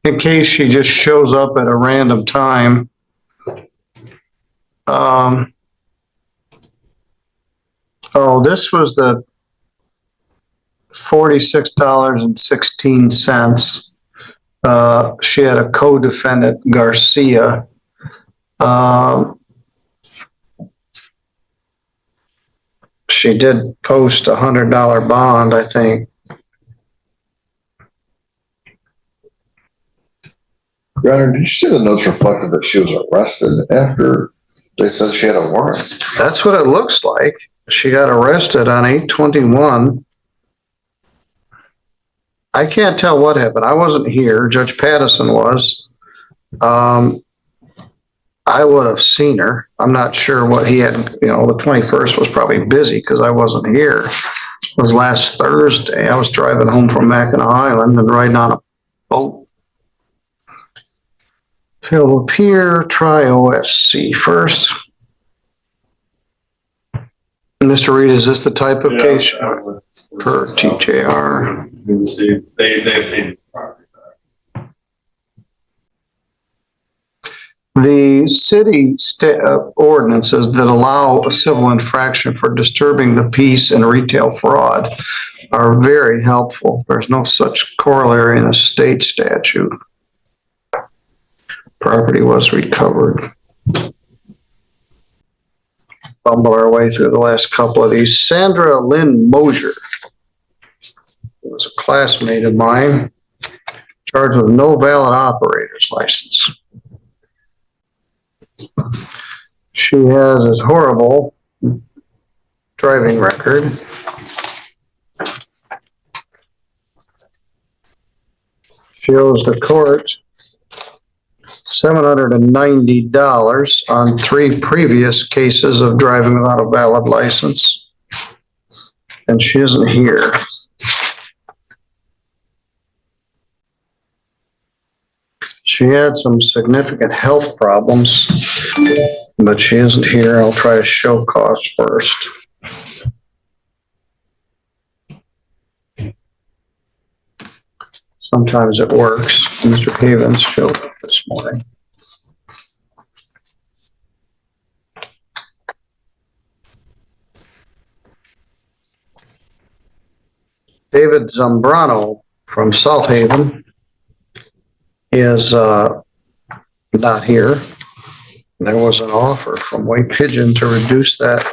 In case she just shows up at a random time. This was the $46.16. She had a co-defendant, Garcia. She did post a $100 bond, I think. Gunner, did you see the notes reflected that she was arrested after they said she had a warrant? That's what it looks like. She got arrested on 8/21. I can't tell what happened. I wasn't here. Judge Pattison was. I would have seen her. I'm not sure what he had. The 21st was probably busy because I wasn't here. It was last Thursday. I was driving home from Mackinac Island and riding on a boat. Fail to appear, try OSC first. Mr. Reed, is this the type of case per TJR? They paid the property back. The city ordinances that allow a civil infraction for disturbing the peace and retail fraud are very helpful. There's no such corollary in a state statute. Property was recovered. Bumble our way through the last couple of these. Sandra Lynn Mosier. was a classmate of mine, charged with no valid operator's license. She has this horrible driving record. She owes the court $790 on 3 previous cases of driving without a valid license. And she isn't here. She had some significant health problems, but she isn't here. I'll try to show cause first. Sometimes it works. Mr. Havens showed up this morning. David Zambrano from South Haven is not here. There was an offer from White Pigeon to reduce that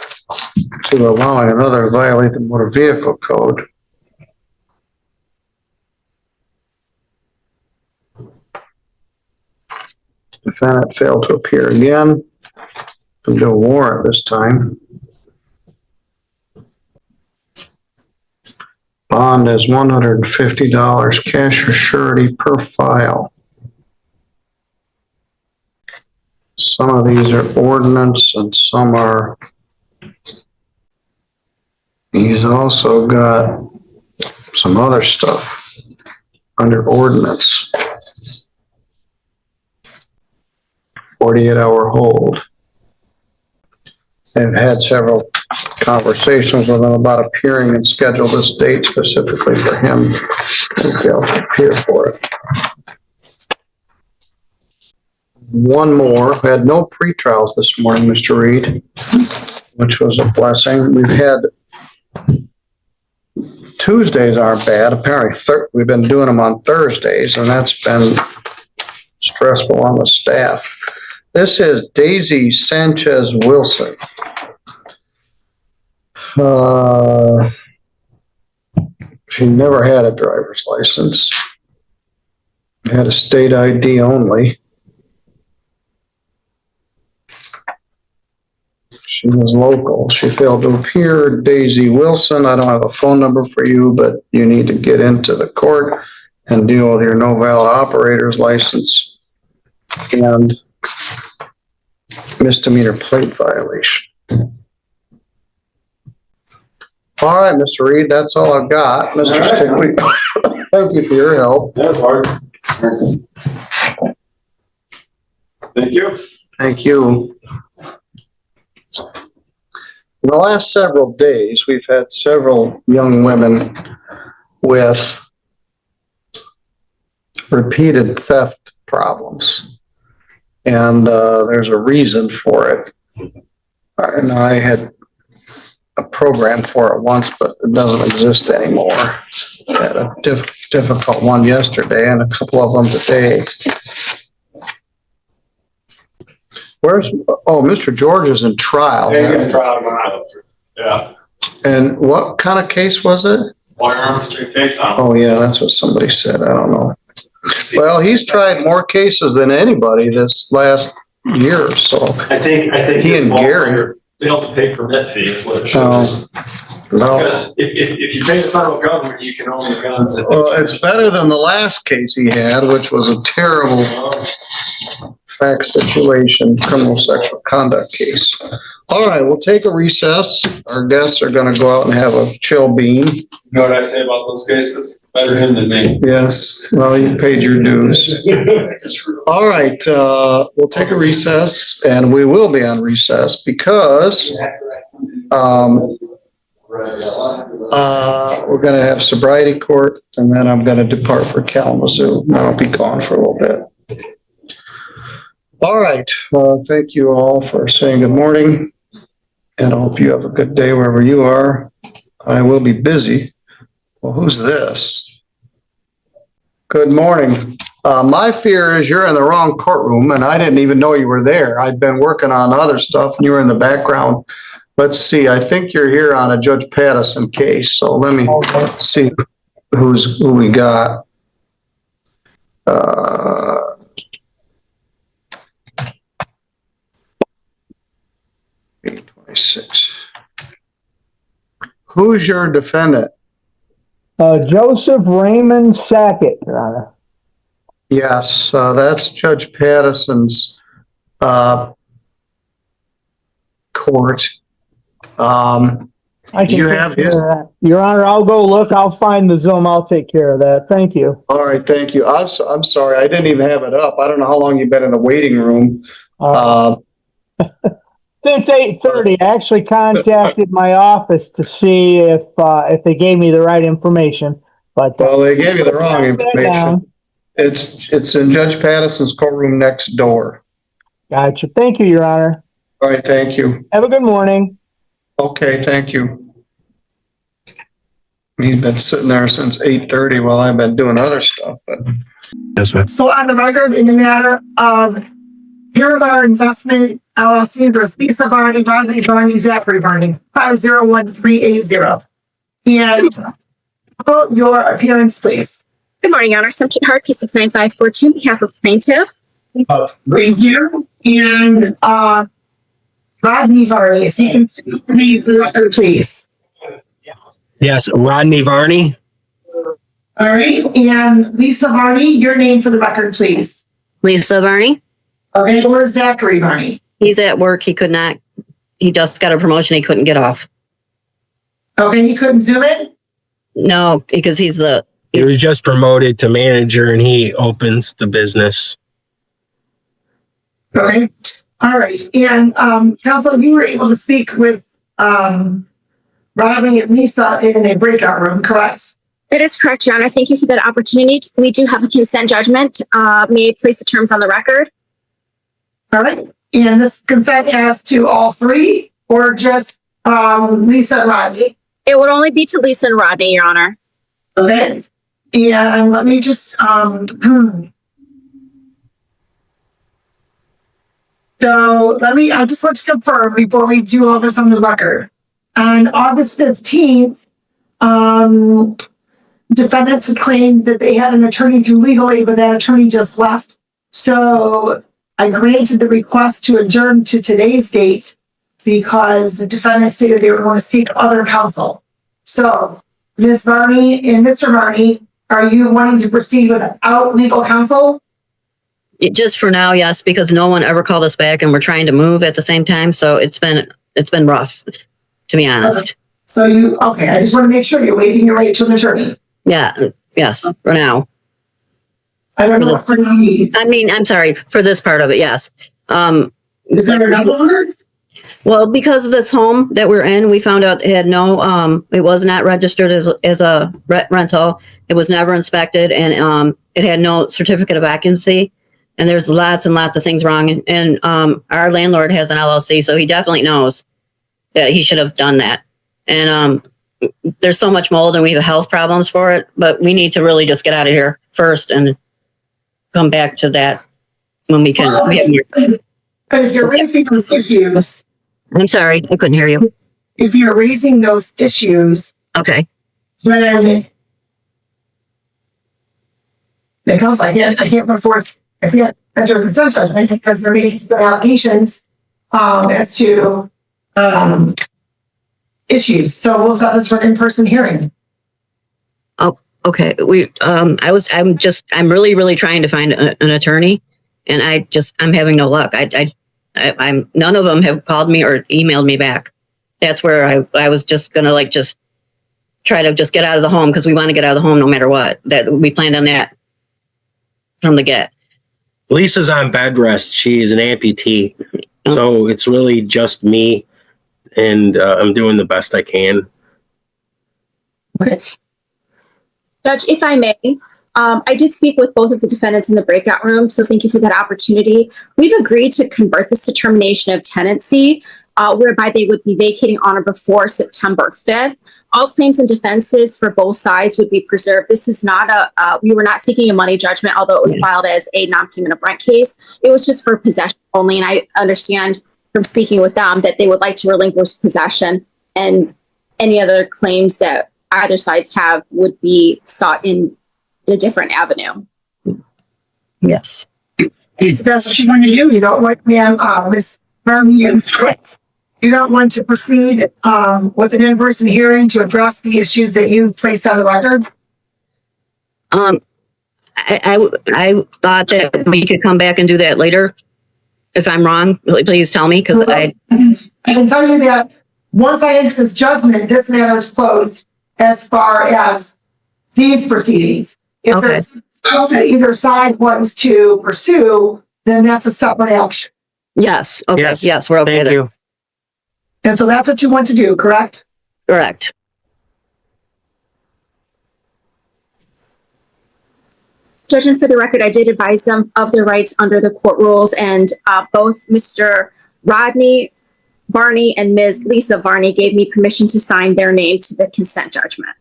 to allowing another violate the motor vehicle code. Defendant failed to appear again. Can do a warrant this time. Bond is $150 cash or surety per file. Some of these are ordinance and some are. He's also got some other stuff under ordinance. 48-hour hold. I've had several conversations with him about appearing and scheduled this date specifically for him. He failed to appear for it. One more. We had no pre-trials this morning, Mr. Reed, which was a blessing. We've had Tuesdays aren't bad. Apparently, we've been doing them on Thursdays, and that's been stressful on the staff. This is Daisy Sanchez Wilson. She never had a driver's license. Had a state ID only. She was local. She failed to appear. Daisy Wilson, I don't have a phone number for you, but you need to get into the court and deal with your no valid operator's license and misdemeanor plate violation. All right, Mr. Reed, that's all I've got. Mr. Stickley, thank you for your help. That's hard. Thank you. Thank you. In the last several days, we've had several young women with repeated theft problems. And there's a reason for it. And I had a program for it once, but it doesn't exist anymore. I had a difficult one yesterday and a couple of them today. Mr. George is in trial. Yeah, you're in trial. Yeah. And what kind of case was it? Firearms street case. Oh, yeah, that's what somebody said. I don't know. Well, he's tried more cases than anybody this last year or so. I think He and Gary. Failed to pay permit fee is what it should Oh, be. well, Because if you pay the federal government, you can own the guns. it's better than the last case he had, which was a terrible fact situation, criminal sexual conduct case. All right, we'll take a recess. Our guests are going to go out and have a chill bean. You know what I say about those cases? Better him than me. Yes, well, you paid your dues. All right, we'll take a recess, and we will be on recess because we're going to have sobriety court, and then I'm going to depart for Kalamazoo. I'll be gone for a little bit. All right, thank you all for saying good morning, and I hope you have a good day wherever you are. I will be busy. Well, who's this? Good morning. My fear is you're in the wrong courtroom, and I didn't even know you were there. I'd been working on other stuff, and you were in the background. Let's see, I think you're here on a Judge Pattison case, so let me see. who we got. Uh, $826. Who's your defendant? Joseph Raymond Sackett, Your Honor. Yes, that's Judge Patterson's court. I can You take have care his. of that. Your Honor, I'll go look. I'll find the Zoom. I'll take care of that. Thank you. All right, thank you. I'm sorry, I didn't even have it up. I don't know how long you've been in the waiting room. Since 8:30, I actually contacted my office to see if they gave me the right information. But Well, they gave you the wrong information. It's in Judge Patterson's courtroom next door. Gotcha. Thank you, Your Honor. All right, thank you. Have a good morning. Okay, thank you. He's been sitting there since 8:30 while I've been doing other stuff, but. So on the record, in the matter of Paramount Investment LLC versus Lisa Varney, Zachary Varney, 501380. And quote your appearance, please. Good morning, Your Honor. Simpson Hart, P69542, on behalf of plaintiff. Thank you. And Rodney Varney, if you can please the record, please. Yes, Rodney Varney. All right. And Lisa Varney, your name for the record, please. Lisa Varney. Okay, where's Zachary Varney? He's at work. He just got a promotion. He couldn't get off. Okay, he couldn't zoom it? No, because He was just promoted to manager and he opens the business. Okay. All right. And counsel, you were able to speak with Rodney and Lisa in a breakout room, correct? That is correct, Your Honor. Thank you for that opportunity. We do have a consent judgment. May I place the terms on the record? All right. And this consent as to all three or just Lisa and Rodney? It would only be to Lisa and Rodney, Your Honor. Okay. And let me just so I just want to confirm before we do all this on the record. On August 15th, defendants had claimed that they had an attorney through legal aid, but that attorney just left. So I granted the request to adjourn to today's date because the defendants stated they were going to seek other counsel. So Ms. Varney and Mr. Varney, are you wanting to proceed without legal counsel? just for now, yes, because no one ever called us back and we're trying to move at the same time. So it's been rough, to be honest. Okay. So I just want to make sure you're waiving your right to an attorney. Yeah. Yes. For now. I don't know what for now means. I mean, I'm sorry for this part of it. Yes. Is there another word? Well, because of this home that we're in, we found out it had no, it was not registered as a rental. It was never inspected, and it had no certificate of occupancy. And there's lots and lots of things wrong. And our landlord has an LLC, so he definitely knows that he should have done that. And there's so much mold, and we have health problems for it. But we need to really just get out of here first and come back to that when we can. But if you're raising those issues, I'm sorry, I couldn't hear you. If you're raising those issues, okay, then it sounds like I can't put forth. I can't enter consent judgment because they're making some allegations as to issues. So we'll set this for an in-person hearing. Oh, okay. I'm really, really trying to find an attorney, and I'm having no luck. I'm none of them have called me or emailed me back. That's where I was just gonna just try to just get out of the home, because we want to get out of the home no matter what. That we planned on that from the get. Lisa's on bed rest. She is an amputee. So it's really just me, and I'm doing the best I can. Okay. Judge, if I may, I did speak with both of the defendants in the breakout room, so thank you for that opportunity. We've agreed to convert this to termination of tenancy, whereby they would be vacating on or before September 5th. All claims and defenses for both sides would be preserved. This is not we were not seeking a money judgment, although it was filed as a non-payment of rent case. It was just for possession only, and I understand from speaking with them that they would like to relinquish possession and any other claims that either sides have would be sought in a different avenue. Yes. If that's what you want to do, you don't want, ma'am, Miss Bernie and Scripps. You don't want to proceed with an in-person hearing to address the issues that you placed on the record? I thought that we could come back and do that later. If I'm wrong, please tell me, because I can tell you that once I enter this judgment, this matter is closed as far as these proceedings. If there's something that either side wants to pursue, then that's a separate action. Yes. Okay. Yes, we're okay. Thank you. And so that's what you want to do, correct? Correct. Judge, and for the record, I did advise them of their rights under the court rules, and both Mr. Rodney Varney and Ms. Lisa Varney gave me permission to sign their name to the consent judgment.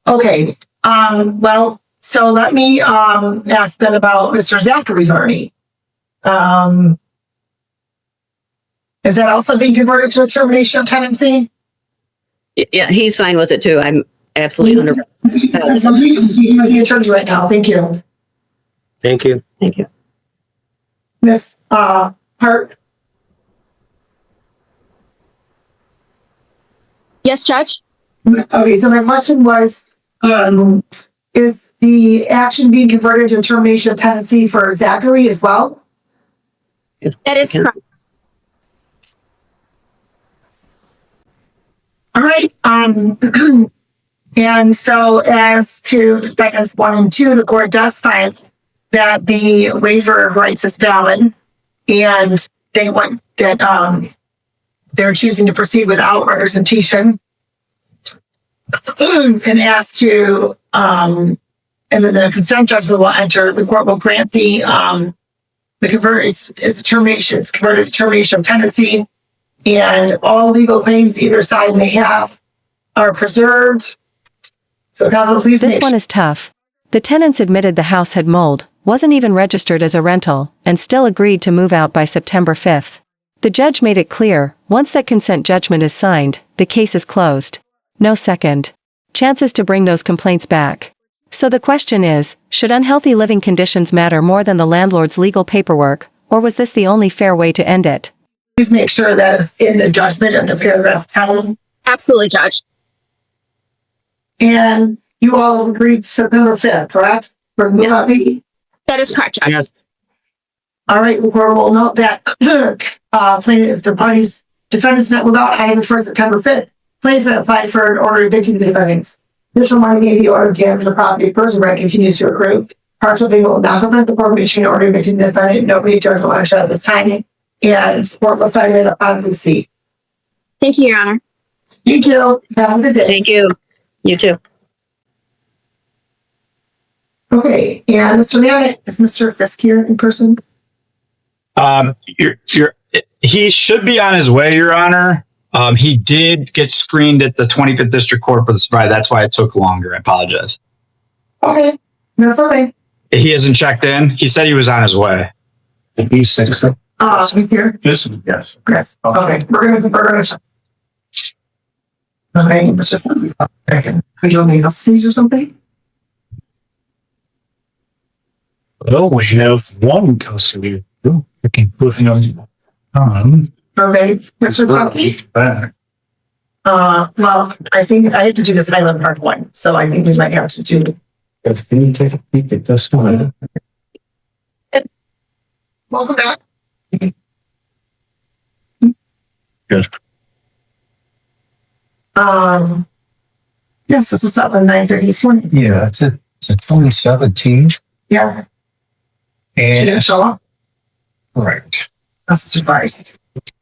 Okay. Well, so let me ask then about Mr. Zachary Varney. Is that also being converted to a termination of tenancy? Yeah, he's fine with it too. I'm absolutely 100%. I'm speaking with the attorney right now. Thank you. Thank you. Thank you. Miss Hart. Yes, Judge? Okay, so my question was, is the action being converted to a termination of tenancy for Zachary as well? That is correct. All right. And so as to defendants 1 and 2, the court does find that the waiver of rights is valid, and they want that they're choosing to proceed without representation, and asked to and then the consent judgment will enter. The court will grant the convert. It's a termination. It's converted to termination of tenancy, and all legal claims either side may have are preserved. So, counsel, please. This one is tough. The tenants admitted the house had mold, wasn't even registered as a rental, and still agreed to move out by September 5th. The judge made it clear, once that consent judgment is signed, the case is closed. No second chances to bring those complaints back. So the question is, should unhealthy living conditions matter more than the landlord's legal paperwork, or was this the only fair way to end it? Please make sure that is in the judgment under paragraph 10. Absolutely, Judge. And you all agreed September 5th, correct? For the move-out meeting? That is correct, Judge. Yes. All right, the court will note that plaintiff, the parties, defendants not move out on September 5th. Plaintiff applied for an order evicting the defendants. Additional money may be ordered to damage the property if person rent continues to accrue. Partial payment will not prevent the formation order evicting the defendant. Nobody charged will action at this time. And sports will sign it on the seat. Thank you, Your Honor. Thank you. Have a good day. Thank you. You too. Okay, and Mr. Mann, is Mr. Fisk here in person? He should be on his way, Your Honor. He did get screened at the 25th District Court for the sobriety. That's why it took longer. I apologize. Okay, that's okay. He hasn't checked in. He said he was on his way. He's 6. He's here? Yes. Yes. Yes. Okay, we're gonna check. Okay, let's just, okay. Are you on the sneeze or something? Well, we have one custody. Moving on. Okay, Mr. Buckley? Back. Well, I think I had to do this Highland Park one, so I think we might have to do. If you take a peek at this one. Welcome back. Good. Yes, this was up on 9:30 one. Yeah, it's a 2017. Yeah. She And didn't show up. right. That's a surprise.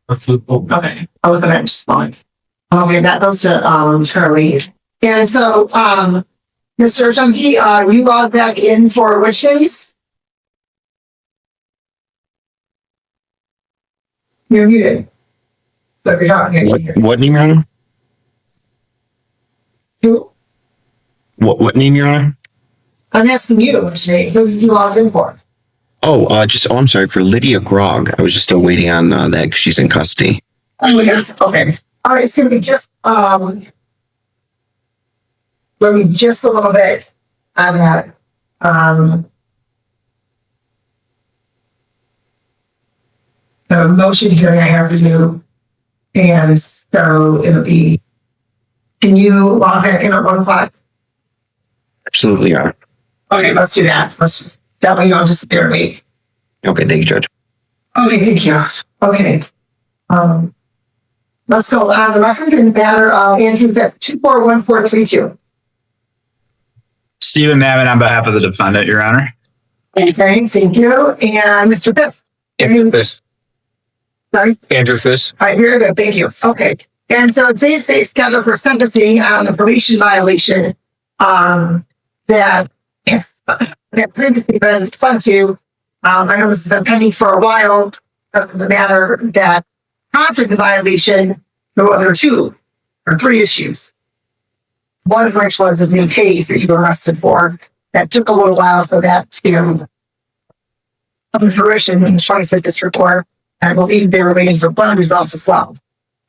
Okay, I'll look at that response. Okay, that goes to Charlie. And so, Mr. Chunky, you logged back in for which case? You're muted. But you're not muted. What name, Your Honor? Who? What name, Your Honor? I'm asking you, which name, who you logged in for? Oh, I'm sorry, for Lydia Grog. I was just still waiting on that 'cause she's in custody. Oh, yes, okay. All right, it's gonna be just, let me just a little bit on that. The motion hearing I have to do, and so it'll be, can you log back in at 1:00? Absolutely, Your Honor. Okay, let's do that. Let's just, that way you don't just stare at me. Okay, thank you, Judge. Okay, thank you. Okay. Let's go on the record in the matter of Andrew Fisk, 241432. Stephen Mammon on behalf of the defendant, Your Honor. Okay, thank you. And Mr. Fisk. Andrew Fisk. Sorry? Andrew Fisk. All right, very good. Thank you. Okay. And so today's date is scheduled for sentencing on the probation violation that previously been fun to. I know this has been pending for a while. The matter that prompted the violation, there were two or three issues. One of which was a new case that you were arrested for. That took a little while for that to come to fruition in the 25th District Court. I believe they were waiting for blood results as well.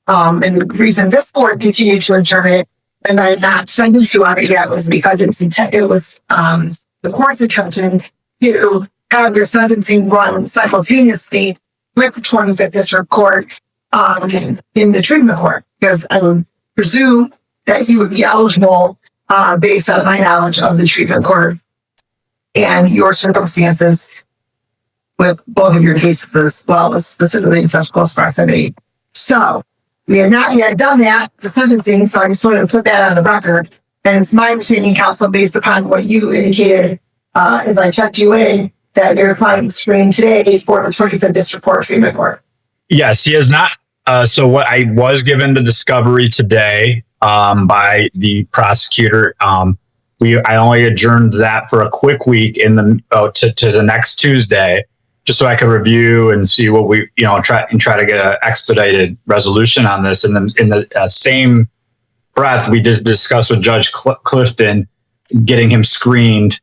And the reason this court continued to adjourn it and I'm not sentenced you on it yet was because it was the court's intention to have your sentencing run simultaneously with the 25th District Court in the treatment court. Because I would presume that you would be eligible based on my knowledge of the treatment court and your circumstances with both of your cases as well as specifically in such close proximity. So we have not yet done that, the sentencing, so I just wanted to put that on the record. And it's my understanding, counsel, based upon what you indicated as I checked you in, that your client was screened today for the 25th District Court treatment court. Yes, he has not. So what I was given the discovery today by the prosecutor. I only adjourned that for a quick week in the to the next Tuesday, just so I could review and see what we try to get an expedited resolution on this. And then in the same breath, we just discussed with Judge Clifton getting him screened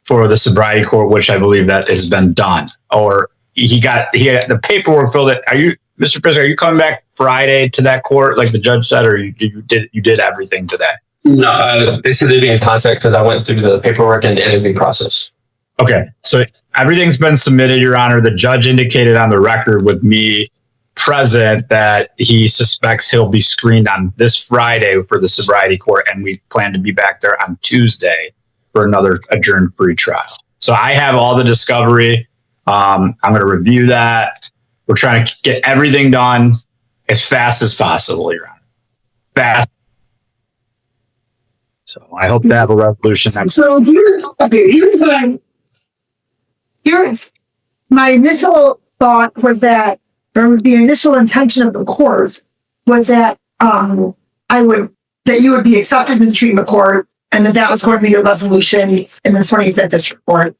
for the sobriety court, which I believe that has been done, or he had the paperwork filled in. Are you, Mr. Prisoner, are you coming back Friday to that court like the judge said, or you did everything today? No, they said they'd be in contact because I went through the paperwork and the interview process. Okay, so everything's been submitted, Your Honor. The judge indicated on the record with me present that he suspects he'll be screened on this Friday for the sobriety court, and we plan to be back there on Tuesday for another adjourned free trial. So I have all the discovery. I'm going to review that. We're trying to get everything done as fast as possible, Your Honor. Fast. So I hope to have a resolution next. So here's my initial thought was that, or the initial intention of the court was that that you would be accepted in the treatment court, and that was going to be a resolution in the 25th District Court.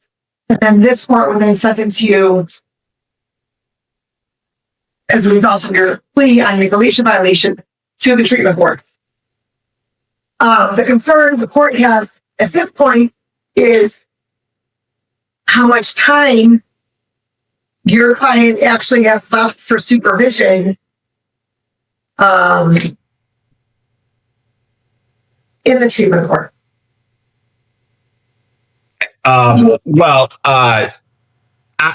And then this court would then sentence you as a result of your plea on your probation violation to the treatment court. The concern the court has at this point is how much time your client actually has left for supervision in the treatment court.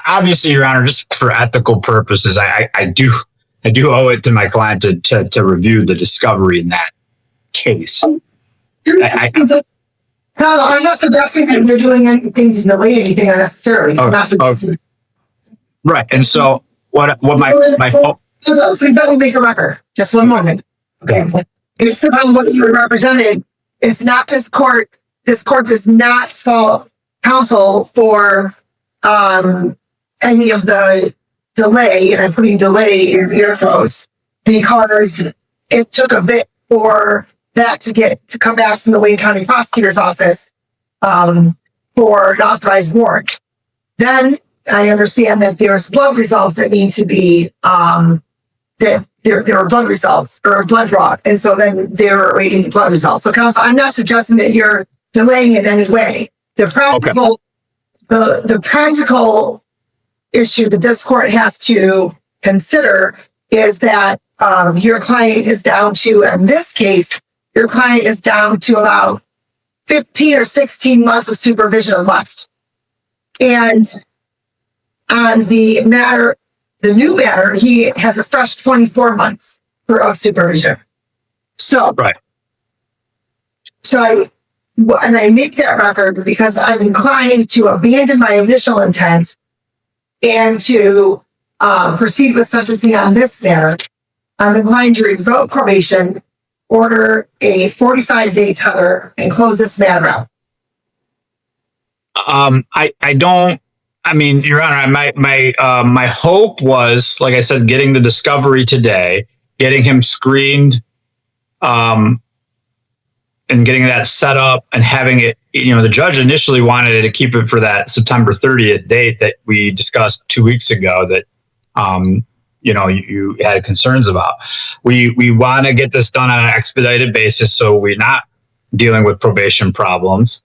Obviously, Your Honor, just for ethical purposes, I do owe it to my client to review the discovery in that case. I'm not suggesting that you're doing anything to delay anything unnecessarily. Right, and so what my please let me make a record. Just one moment. Okay. Based upon what you represented, it's not this court. This court does not fault counsel for any of the delay, and I'm putting delay in air quotes, because it took a bit for that to come back from the Wayne County Prosecutor's Office for an authorized warrant. Then I understand that there's blood results that need to be that there are blood results or blood draws, and so then they're awaiting the blood results. So counsel, I'm not suggesting that you're delaying it in any way. The practical the practical issue that this court has to consider is that your client is down to, in this case, your client is down to about 15 or 16 months of supervision left. And on the matter, the new matter, he has a fresh 24 months of supervision. So, Right. So I make that record because I'm inclined to abandon my initial intent and to proceed with sentencing on this matter. I'm inclined to revoke probation, order a 45-day tether, and close this matter out. I mean, Your Honor, my hope was, like I said, getting the discovery today, getting him screened, and getting that set up and having it, the judge initially wanted to keep it for that September 30th date that we discussed 2 weeks ago that, you had concerns about. We want to get this done on an expedited basis so we're not dealing with probation problems.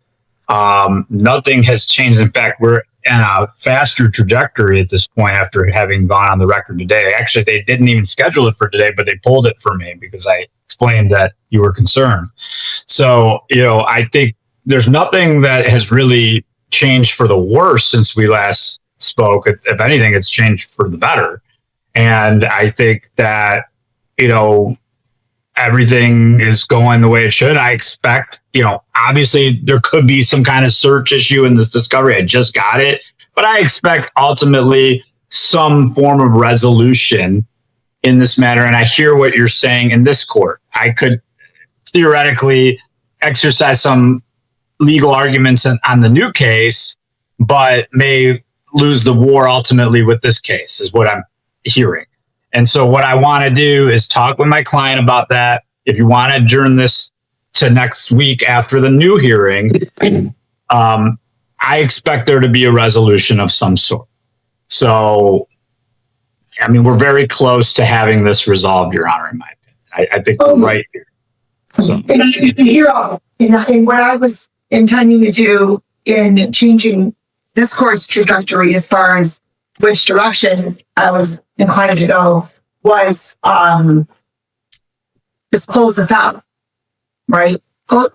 Nothing has changed. In fact, we're in a faster trajectory at this point after having gone on the record today. Actually, they didn't even schedule it for today, but they pulled it for me because I explained that you were concerned. So, I think there's nothing that has really changed for the worse since we last spoke. If anything, it's changed for the better. And I think that, everything is going the way it should. I expect, obviously there could be some kind of search issue in this discovery. I just got it, but I expect ultimately some form of resolution in this matter. And I hear what you're saying in this court. I could theoretically exercise some legal arguments on the new case, but may lose the war ultimately with this case is what I'm hearing. And so what I want to do is talk with my client about that. If you want to adjourn this to next week after the new hearing, I expect there to be a resolution of some sort. So, we're very close to having this resolved, Your Honor, in my opinion. I think we're right here. So. And you can hear all, and what I was intending to do in changing this court's trajectory as far as which direction I was inclined to go was just close this out, right? No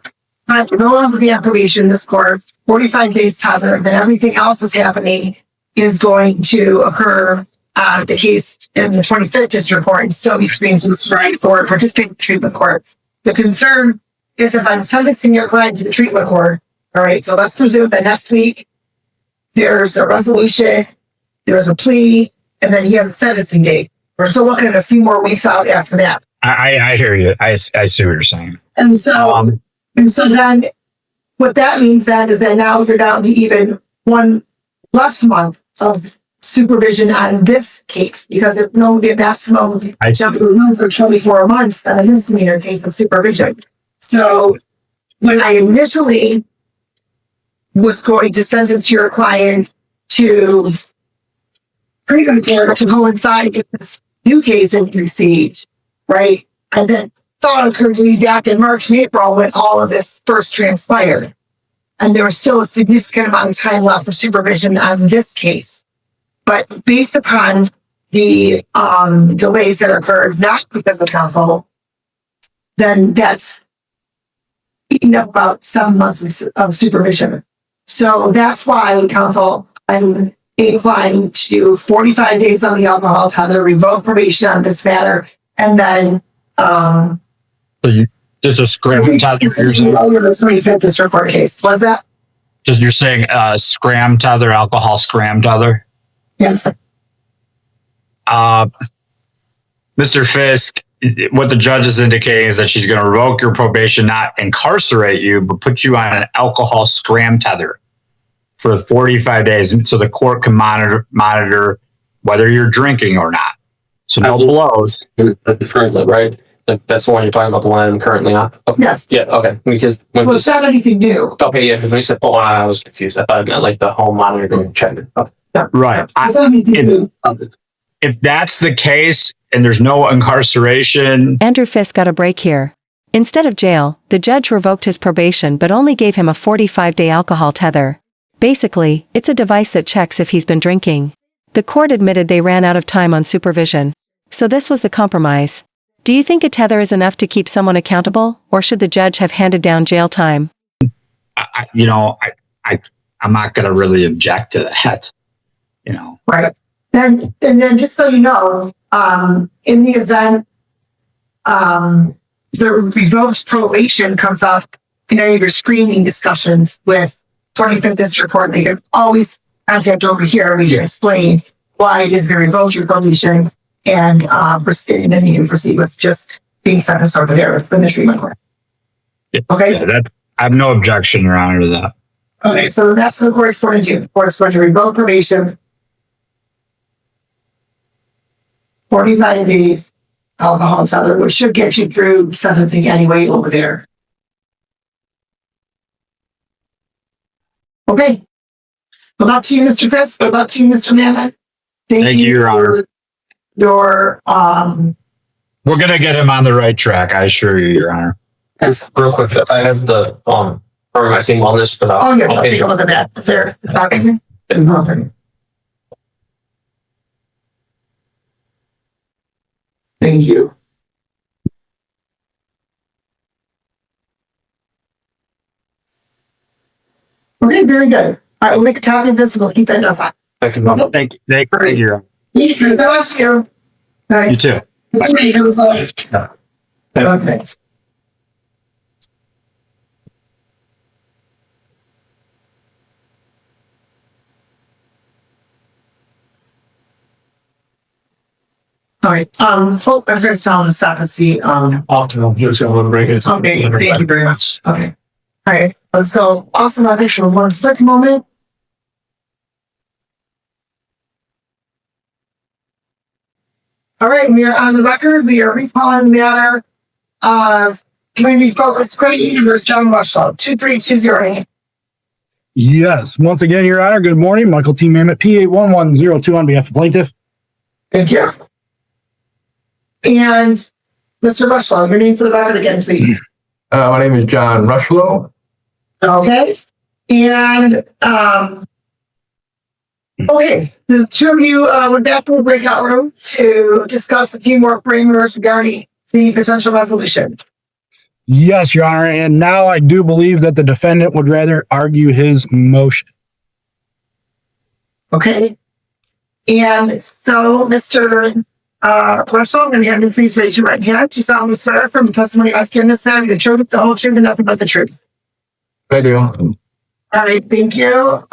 longer the information, this court, 45 days tether, then everything else that's happening is going to occur. The case in the 25th District Court and still be screened for the Supreme Court, participating treatment court. The concern is if I'm sentencing your client to the treatment court, all right, so let's presume that next week there's a resolution, there's a plea, and then he has a sentencing date. We're still looking at a few more weeks out after that. I hear you. I see what you're saying. And so then what that means then is that now you're down to even one less month of supervision on this case because it no get maximum months or 24 months on a misdemeanor case of supervision. So when I initially was going to sentence your client to treatment court to coincide with this new case that we received, right? And then thought occurred to me back in March and April when all of this first transpired. And there was still a significant amount of time left for supervision on this case. But based upon the delays that occurred, not because of counsel, then that's eating up about 7 months of supervision. So that's why, counsel, I'm inclined to do 45 days on the alcohol tether, revoke probation on this matter, and then So there's a scram tether. Over the 25th District Court case. What's that? Just you're saying scram tether, alcohol scram tether? Yes. Mr. Fisk, what the judge is indicating is that she's going to revoke your probation, not incarcerate you, but put you on an alcohol scram tether for 45 days. So the court can monitor whether you're drinking or not. So no blows. Currently, right? That's the one you're talking about, the one I'm currently on? Okay. Yes. Yeah, okay. Because when Well, it's not anything new. okay, yeah, because when you said put one on, I was confused. I thought it meant like the home monitoring check. Okay. Right. It's not anything new. If that's the case and there's no incarceration. Andrew Fisk got a break here. Instead of jail, the judge revoked his probation but only gave him a 45-day alcohol tether. Basically, it's a device that checks if he's been drinking. The court admitted they ran out of time on supervision. So this was the compromise. Do you think a tether is enough to keep someone accountable, or should the judge have handed down jail time? I'm not going to really object to that. Right. And then just so you know, in the event, the revoked probation comes up in any of your screening discussions with 25th District Court, they can always contact over here and you can explain why it is going to revoke your probation and then you can proceed with just being sentenced over there for the treatment. Okay. Yeah, I have no objection, Your Honor, to that. Okay, so that's the court's going to do. The court's going to revoke probation. 45 days alcohol and other, which should get you through sentencing anyway over there. Okay. Good luck to you, Mr. Fisk. Good luck to you, Mr. Mammoth. Thank you, Your Honor. Your We're gonna get him on the right track, I assure you, Your Honor. Yes, real quick, I have the for my team on this for the. oh yes, I'll take a look at that. Is there okay. Thank you. Okay, very good. All right, we'll make a copy of this and we'll keep that notified. Thank you, Thank you, Your Honor. You too. Thank you. All right. You too. Okay. All right. Hope I'm going to tell him to stop and see. Just gonna bring it. Okay. Thank you very much. Okay. All right. Let's go off from our visual one split moment. All right. We are on the record. We are recalling the matter of community focused credit union versus John Rushlow 2320. Yes. Once again, Your Honor, good morning. Michael T. Mamet, P81102 on behalf of plaintiff. Thank you. And Mr. Rushlow, your name for the record again, please. My name is John Rushlow. Okay. And okay, the two of you went back to the breakout room to discuss a few more parameters regarding the potential resolution. Yes, Your Honor. And now I do believe that the defendant would rather argue his motion. Okay. And so, Mr. Russell, I'm going to have you please raise your right hand. You solemnly swear from the testimony I ask in this matter, the truth, the whole truth, and nothing but the truth. I do. All right, thank you.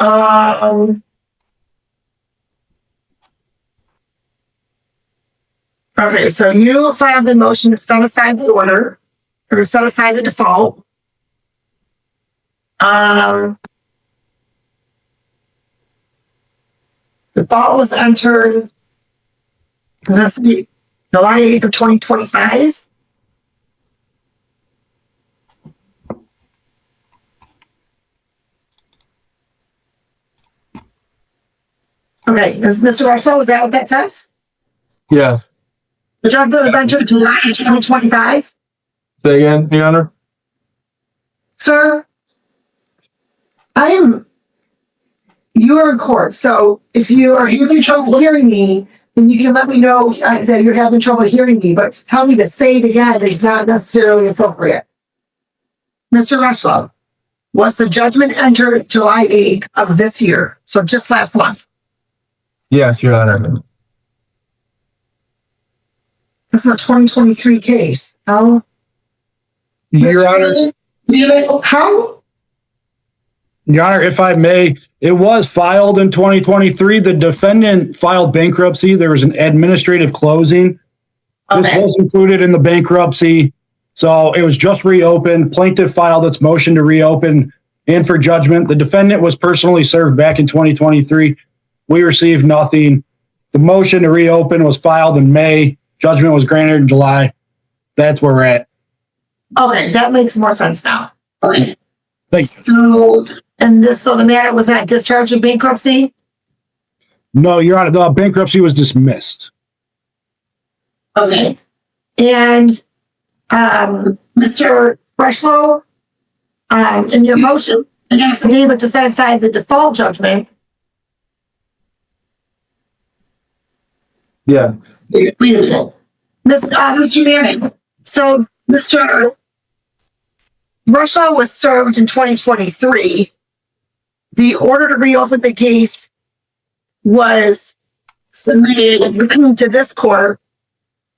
Okay, so you filed the motion to set aside the order or set aside the default. The default was entered. That's July 8th of 2025. Okay, Mr. Russell, is that what that says? Yes. The judgment was entered July 2025. Say again, Your Honor. Sir, you are in court, so if you are having trouble hearing me, then you can let me know that you're having trouble hearing me, but tell me to say it again is not necessarily appropriate. Mr. Rushlow, was the judgment entered July 8th of this year, so just last month? Yes, Your Honor. This is a 2023 case. How? Your Honor. How? Your Honor, if I may, it was filed in 2023. The defendant filed bankruptcy. There was an administrative closing. This was included in the bankruptcy. So it was just reopened. Plaintiff filed its motion to reopen and for judgment. The defendant was personally served back in 2023. We received nothing. The motion to reopen was filed in May. Judgment was granted in July. That's where we're at. Okay, that makes more sense now. Okay. Thank you. So the matter was not discharged in bankruptcy? No, Your Honor, the bankruptcy was dismissed. Okay. And Mr. Rushlow, in your motion, an affidavit to set aside the default judgment. Yeah. Wait a minute. Mr. Manning, so Mr. Russia was served in 2023. The order to reopen the case was submitted to this court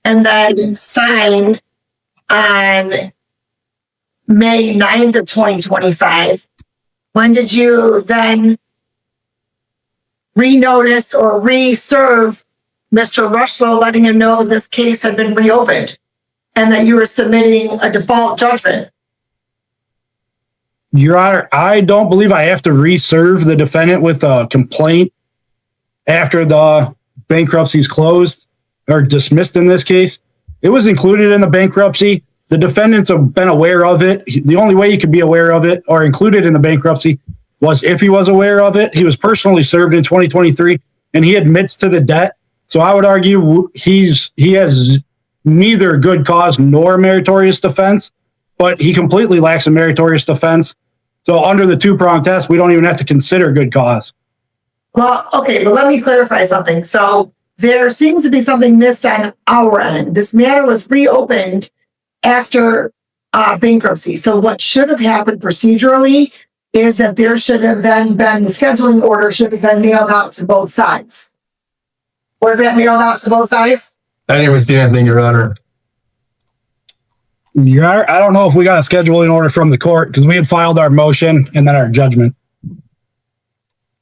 and then signed on May 9th of 2025. When did you then renotice or reserve Mr. Rushlow, letting him know this case had been reopened and that you were submitting a default judgment? Your Honor, I don't believe I have to reserve the defendant with a complaint after the bankruptcy is closed or dismissed in this case. It was included in the bankruptcy. The defendants have been aware of it. The only way he could be aware of it or included in the bankruptcy was if he was aware of it. He was personally served in 2023 and he admits to the debt. So I would argue he has neither good cause nor meritorious defense, but he completely lacks a meritorious defense. So under the two-pronged test, we don't even have to consider good cause. Well, okay, but let me clarify something. So there seems to be something missed on our end. This matter was reopened after bankruptcy. So what should have happened procedurally is that there should have then been, the scheduling order should have been mailed out to both sides. Was that mailed out to both sides? I didn't receive anything, Your Honor. Your Honor, I don't know if we got a scheduling order from the court because we had filed our motion and then our judgment.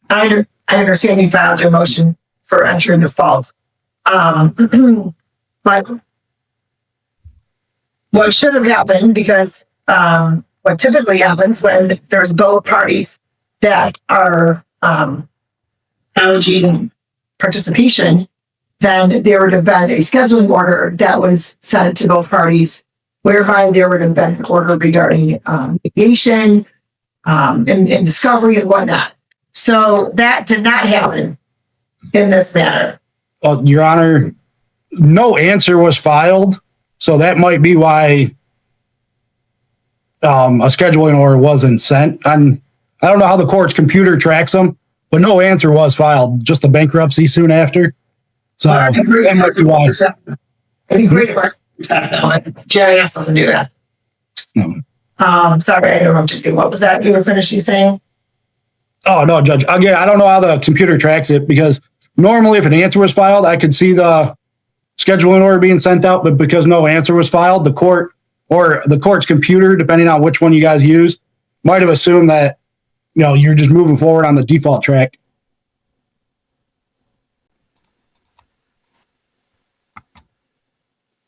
I understand you filed your motion for entry in default. But what should have happened, because what typically happens when there's both parties that are alleging participation, then there would have been a scheduling order that was sent to both parties, whereby there would have been an order regarding mediation and discovery and whatnot. So that did not happen in this matter. Well, Your Honor, no answer was filed. So that might be why a scheduling order wasn't sent. I don't know how the court's computer tracks them, but no answer was filed, just the bankruptcy soon after. So that might be why. I think GIS doesn't do that. Sorry, I interrupted you. What was that you were finishing saying? Oh, no, Judge. Again, I don't know how the computer tracks it because normally if an answer was filed, I could see the scheduling order being sent out, but because no answer was filed, the court or the court's computer, depending on which one you guys use, might have assumed that, you're just moving forward on the default track.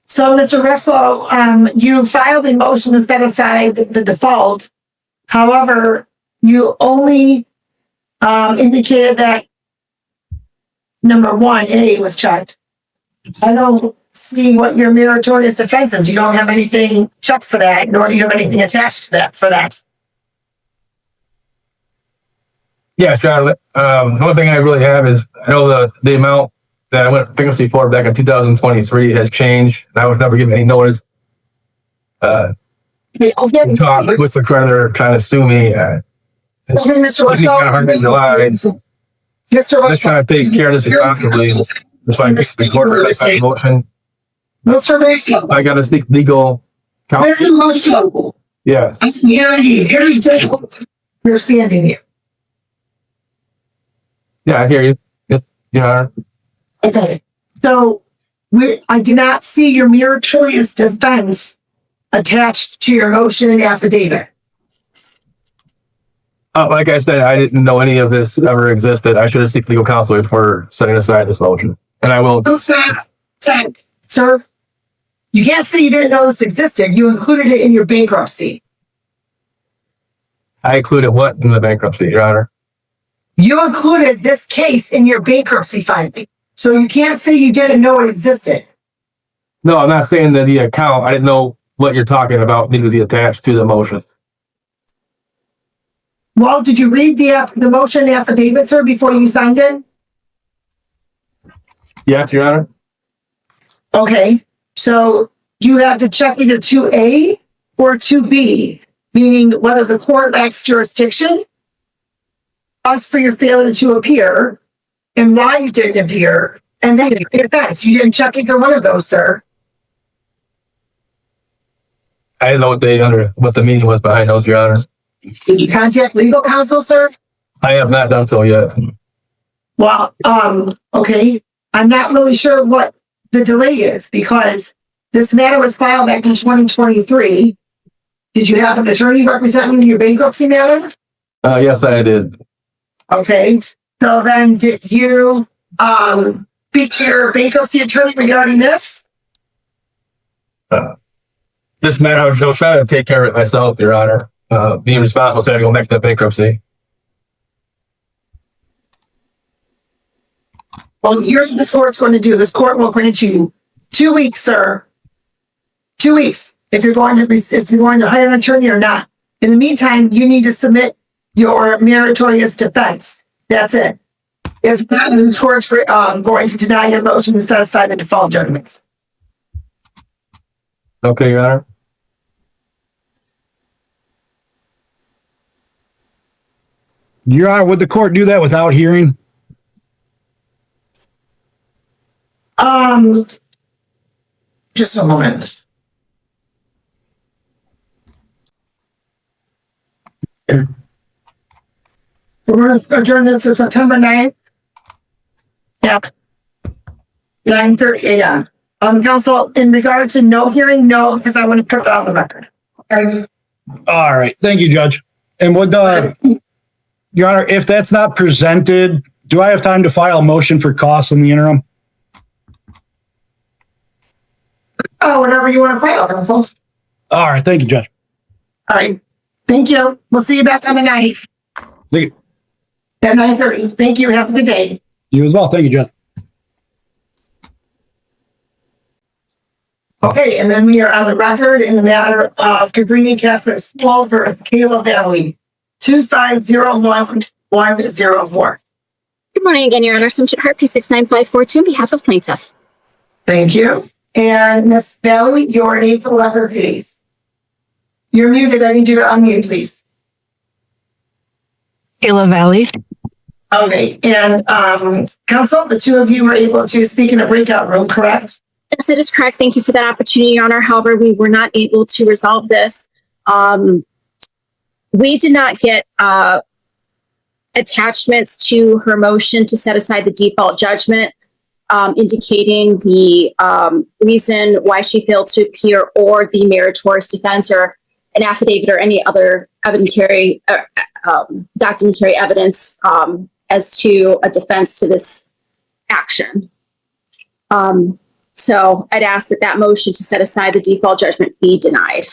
So, Mr. Reslow, you filed a motion to set aside the default. However, you only indicated that number one, A was checked. I don't see what your meritorious defense is. You don't have anything checked for that, nor do you have anything attached to that for that. Yeah, Charlotte. The only thing I really have is I know the amount that I went bankruptcy for back in 2023 has changed, and I was never given any notice. Talk with the creditor trying to sue me. Mr. Russell, just trying to take care of this responsibly. That's why I picked the court for that motion. Mr. Russell, I got to seek legal counsel. Mr. Russell, Yes. I'm hearing you every day. You're standing here. Yeah, I hear you. Your Honor. Okay. So I do not see your meritorious defense attached to your motion and affidavit. Like I said, I didn't know any of this ever existed. I should have sought legal counsel before setting aside this motion. And I will. No, sir, you can't say you didn't know this existed. You included it in your bankruptcy. I included what in the bankruptcy, Your Honor? You included this case in your bankruptcy filing. So you can't say you didn't know it existed. No, I'm not saying that the account, I didn't know what you're talking about needed to be attached to the motion. Well, did you read the motion and affidavit, sir, before you signed it? Yes, Your Honor. Okay. So you have to check either 2A or 2B, meaning whether the court lacks jurisdiction, cause for your failure to appear, and why you didn't appear, And then defense. You didn't check either one of those, sir. I didn't know what the meaning was behind those, Your Honor. Did you contact legal counsel, sir? I have not done so yet. Well, okay. I'm not really sure what the delay is because this matter was filed back in 2023. Did you have an attorney representing your bankruptcy matter? Yes, I did. Okay. So then did you speak to your bankruptcy attorney regarding this? This matter, I was trying to take care of it myself, Your Honor. Being responsible, so I had to go back to the bankruptcy. Well, here's what this court's going to do. This court will grant you 2 weeks, sir. 2 weeks if you're going to hire an attorney or not. In the meantime, you need to submit your meritorious defense. That's it. If not, this court's going to deny your motion to set aside the default judgment. Okay, Your Honor. Your Honor, would the court do that without hearing? Just a moment. We're going to adjourn this to September 9th. Yep. 9:30 a.m. Counsel, in regard to no hearing, no, because I want to put it on the record. Okay. All right. Thank you, Judge. And would Your Honor, if that's not presented, do I have time to file a motion for costs in the interim? Oh, whatever you want to file, counsel. All right. Thank you, Judge. All right. Thank you. We'll see you back on the 9th. Thank you. At 9:30. Thank you. Have a good day. You as well. Thank you, Judge. Okay, and then we are on the record in the matter of Cabrini Catholic School versus Kayla Valley, 2501104. Good morning again, Your Honor. Simpson Hart, P69542 on behalf of plaintiff. Thank you. And Ms. Valley, your name for the record, please. You're muted. I need you to unmute, please. Kayla Valley. Okay, and counsel, the two of you were able to speak in a breakout room, correct? Yes, it is correct. Thank you for that opportunity, Your Honor. However, we were not able to resolve this. We did not get attachments to her motion to set aside the default judgment, indicating the reason why she failed to appear or the meritorious defense or an affidavit or any other documentary evidence as to a defense to this action. So I'd ask that that motion to set aside the default judgment be denied.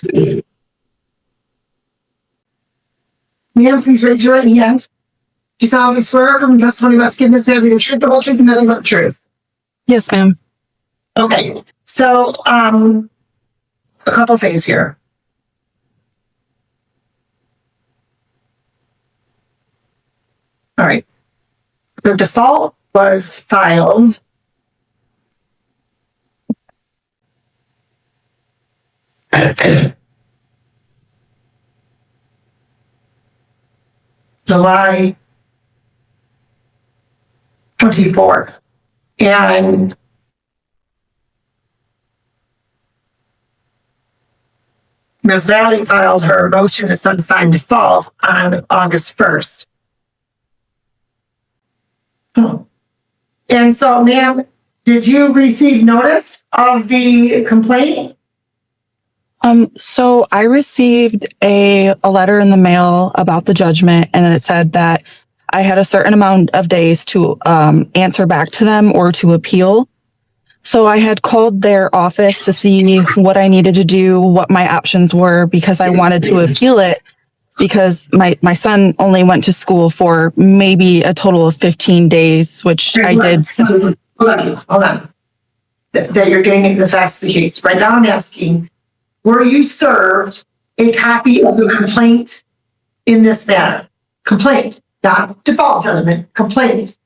Ma'am, please raise your right hand. Do you solemnly swear from the testimony about giving this to be the truth, the whole truth, and nothing but the truth? Yes, ma'am. Okay, so a couple things here. All right. The default was filed July 24th. And Ms. Valley filed her motion to set aside default on August 1st. And so, ma'am, did you receive notice of the complaint? So I received a letter in the mail about the judgment, and then it said that I had a certain amount of days to answer back to them or to appeal. So I had called their office to see what I needed to do, what my options were, because I wanted to appeal it, because my son only went to school for maybe a total of 15 days, which I did. Hold on. That you're getting the facts of the case. Right now I'm asking, were you served a copy of the complaint in this matter? Complaint, not default judgment, complaint.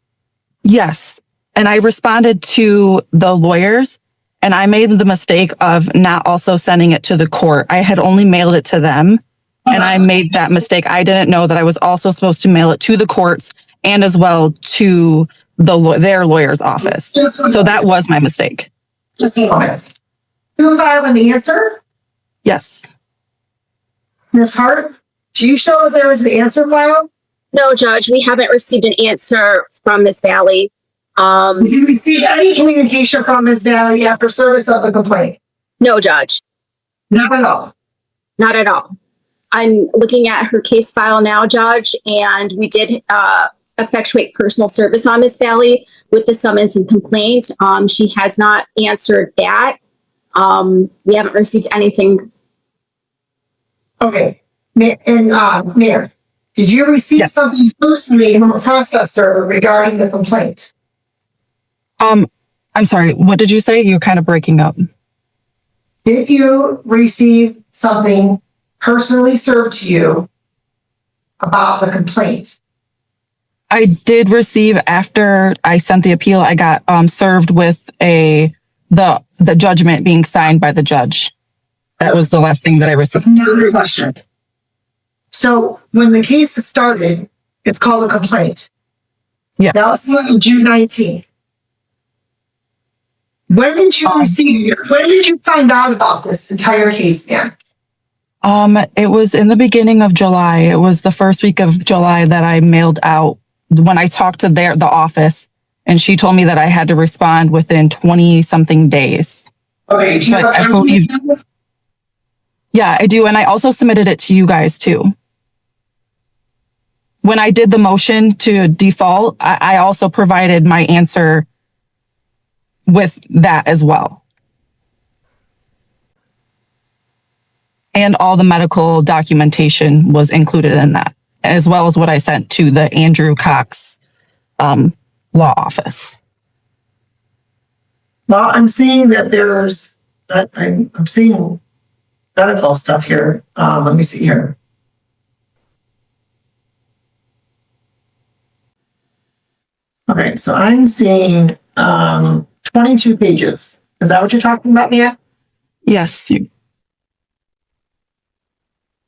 Yes. And I responded to the lawyers, and I made the mistake of not also sending it to the court. I had only mailed it to them, and I made that mistake. I didn't know that I was also supposed to mail it to the courts and as well to their lawyer's office. So that was my mistake. Just a moment. You filed an answer? Yes. Ms. Hart, do you show that there was an answer filed? No, Judge, we haven't received an answer from Ms. Valley. Did you receive any communication from Ms. Valley after service of the complaint? No, Judge. Not at all. Not at all. I'm looking at her case file now, Judge, and we did effectuate personal service on Ms. Valley with the summons and complaint. She has not answered that. We haven't received anything. Okay. Mayor, did you receive something personally from a processor regarding the complaint? I'm sorry, what did you say? You're kind of breaking up. Did you receive something personally served to you about the complaint? I did receive, after I sent the appeal, I got served with the judgment being signed by the judge. That was the last thing that I received. Another question. So when the case started, it's called a complaint. Yeah. That was on June 19th. When did you find out about this entire case, ma'am? It was in the beginning of July. It was the first week of July that I mailed out when I talked to the office, and she told me that I had to respond within 20 something days. Okay. So I believe. Yeah, I do. And I also submitted it to you guys too. When I did the motion to default, I also provided my answer with that as well. And all the medical documentation was included in that, as well as what I sent to the Andrew Cox law office. Well, I'm seeing that there's, I'm seeing medical stuff here. Let me see here. Okay, so I'm seeing 22 pages. Is that what you're talking about, Mia? Yes.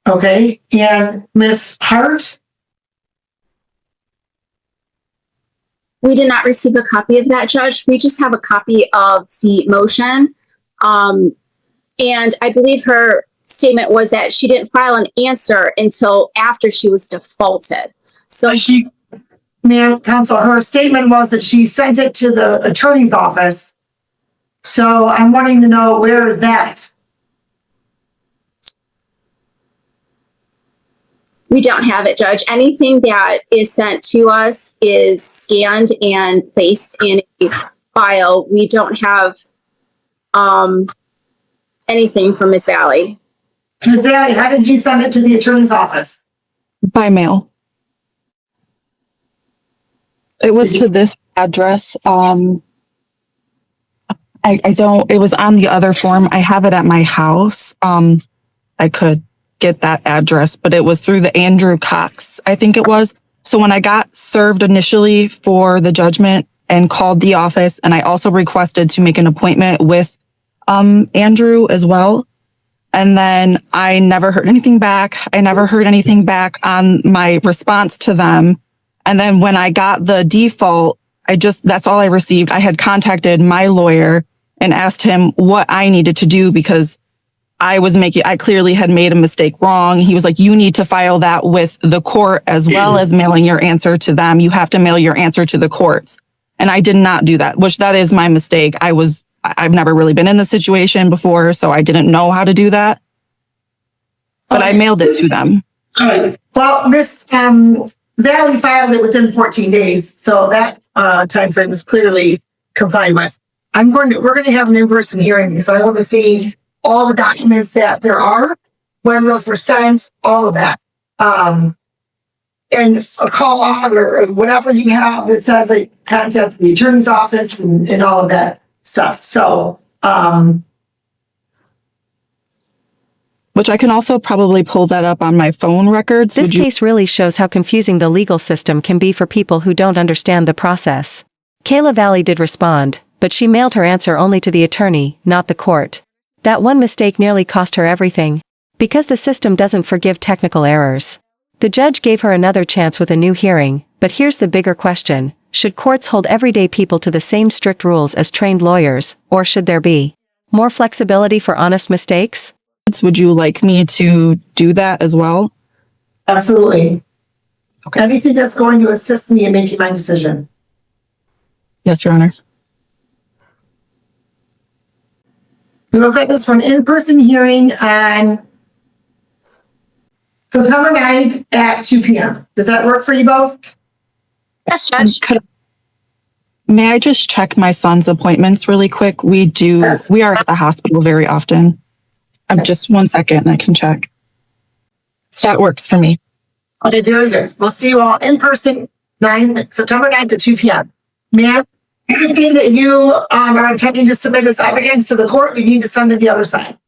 Okay, and Miss Hart? We did not receive a copy of that, Judge. We just have a copy of the motion. And I believe her statement was that she didn't file an answer until after she was defaulted. So Ma'am, counsel, her statement was that she sent it to the attorney's office. So I'm wanting to know, where is that? we don't have it, Judge. Anything that is sent to us is scanned and placed in a file. We don't have anything from Ms. Valley. Ms. Valley, how did you send it to the attorney's office? By mail. It was to this address. I don't, it was on the other form. I have it at my house. I could get that address, but it was through the Andrew Cox, I think it was. So when I got served initially for the judgment and called the office, and I also requested to make an appointment with Andrew as well. And then I never heard anything back. I never heard anything back on my response to them. And then when I got the default, that's all I received. I had contacted my lawyer and asked him what I needed to do because I clearly had made a mistake wrong. He was like, you need to file that with the court as well as mailing your answer to them. You have to mail your answer to the courts. And I did not do that, which that is my mistake. I've never really been in this situation before, so I didn't know how to do that. But I mailed it to them. All right. Well, Miss Valley filed it within 14 days, so that time frame is clearly complied with. We're going to have an in-person hearing because I want to see all the documents that there are, when those were sent, all of that. And a call out or whatever you have that says like contact the attorney's office and all of that stuff. So, which I can also probably pull that up on my phone records. This case really shows how confusing the legal system can be for people who don't understand the process. Kayla Valley did respond, but she mailed her answer only to the attorney, not the court. That one mistake nearly cost her everything. Because the system doesn't forgive technical errors. The judge gave her another chance with a new hearing, but here's the bigger question. Should courts hold everyday people to the same strict rules as trained lawyers, or should there be more flexibility for honest mistakes? Would you like me to do that as well? Absolutely. Okay. Anything that's going to assist me in making my decision. Yes, Your Honor. We will get this for an in-person hearing on September 9th at 2 p.m. Does that work for you both? Yes, Judge. May I just check my son's appointments really quick? We are at the hospital very often. Just 1 second, I can check. That works for me. Okay, very good. We'll see you all in person September 9th at 2 p.m. Ma'am, anything that you are intending to submit as evidence to the court, you need to send to the other side.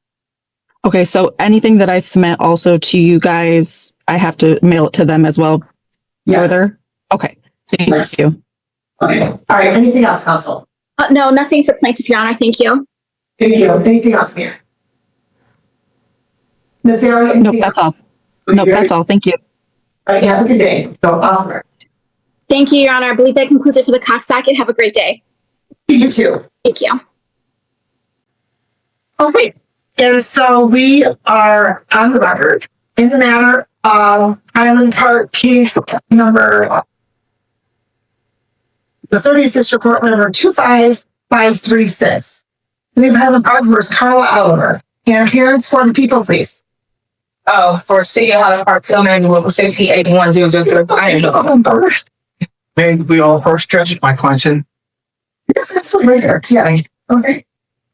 Okay, so anything that I submit also to you guys, I have to mail it to them as well? Yes. Further? Okay, thank you. Okay, all right, anything else, counsel? No, nothing for plaintiff, Your Honor. Thank you. Thank you. Anything else, ma'am? Ms. Bailey? Nope, that's all. Nope, that's all. Thank you. All right, have a good day. So, awesome. Thank you, Your Honor. I believe that concludes it for the Cox docket. Have a great day. You too. Thank you. Okay, and so we are on the record in the matter of Highland Park case number, the 30th District Court number 25536. The name of Highland Park versus Carla Oliver. And appearance for the people, please. Oh, for City of Highland Park, Till Manual, CP 81003. I don't know. May we all first judge my Clinton? Yes, that's right there. Yeah. Okay.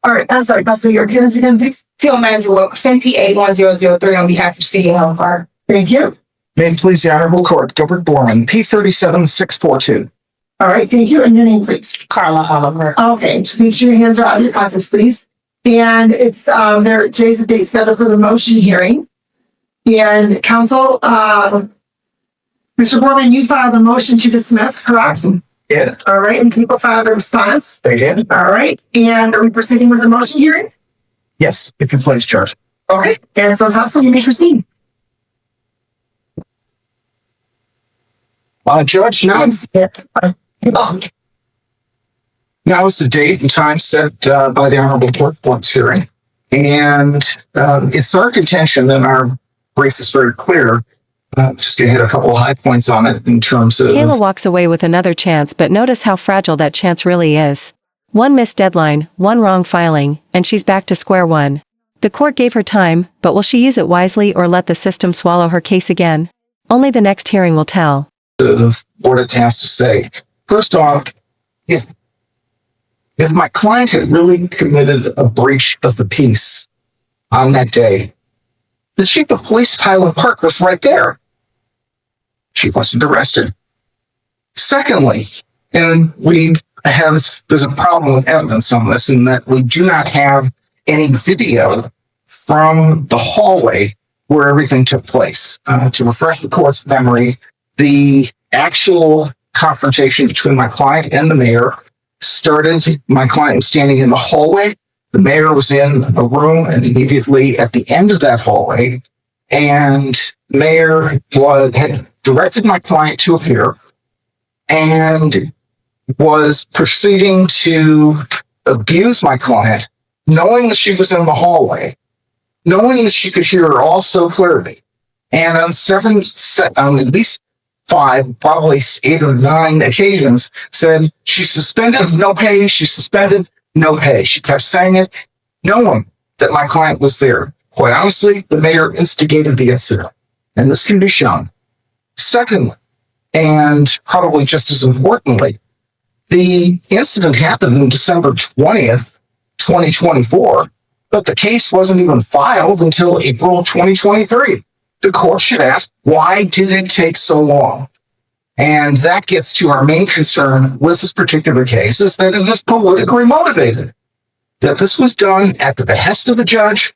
All right. I'm sorry. Pastor, your appearance again, please. Till Manual, CP 81003 on behalf of City of Highland Park. Thank you. May it please the Honorable Court, Gilbert Borman, P37642. All right. Thank you. And your name, please. Carla Oliver. Okay. Just make sure your hands are out of your pockets, please. And it's there. Today's the date scheduled for the motion hearing. And counsel, Mr. Borman, you filed a motion to dismiss, correct? Yeah. All right. And people filed a response. They did. All right. And are we proceeding with the motion hearing? Yes, if you please, Judge. Okay. And so counsel, you may proceed. Judge, now is the date and time set by the Honorable Court for this hearing. And it's our contention, and our brief is very clear, just to hit a couple of high points on it in terms of... Kayla walks away with another chance, but notice how fragile that chance really is. One missed deadline, one wrong filing, and she's back to square one. The court gave her time, but will she use it wisely or let the system swallow her case again? Only the next hearing will tell. What it has to say. First off, if my client had really committed a breach of the peace on that day, the chief of police of Highland Park was right there. She wasn't arrested. Secondly, and there's a problem with evidence on this in that we do not have any video from the hallway where everything took place. To refresh the court's memory, the actual confrontation between my client and the mayor started. My client was standing in the hallway. The mayor was in a room, and immediately at the end of that hallway, and the mayor had directed my client to appear and was proceeding to abuse my client, knowing that she was in the hallway, knowing that she could hear her all so clearly. And on at least 5, probably 8 or 9 occasions, said she's suspended, no pay, she's suspended, no pay. She kept saying it, knowing that my client was there. Quite honestly, the mayor instigated the incident, and this can be shown. Secondly, and probably just as importantly, the incident happened on December 20th, 2024, but the case wasn't even filed until April 2023. The court should ask, why did it take so long? And that gets to our main concern with this particular case, is that it is politically motivated. That this was done at the behest of the judge,